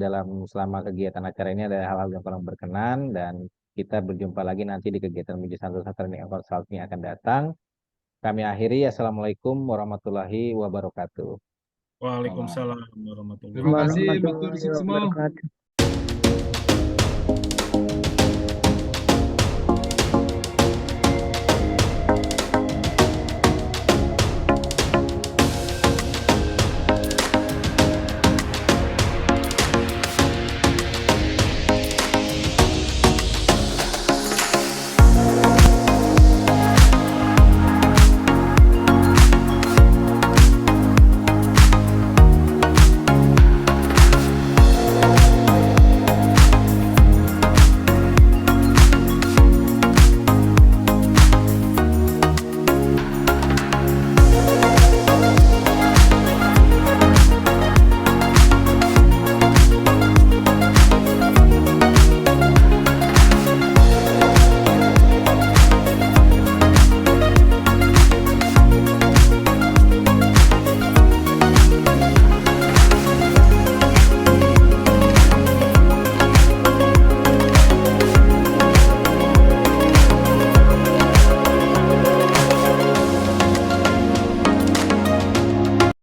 selama kegiatan acara ini ada hal-hal yang kurang berkenan dan kita berjumpa lagi nanti di kegiatan Muji Santosa Training and Consulting yang akan datang. Kami akhiri, Assalamualaikum warahmatullahi wabarakatuh.
Waalaikumsalam warahmatullahi
terima kasih Mbak
Warahmatullahi
Turisik semua.
wabarakatuh.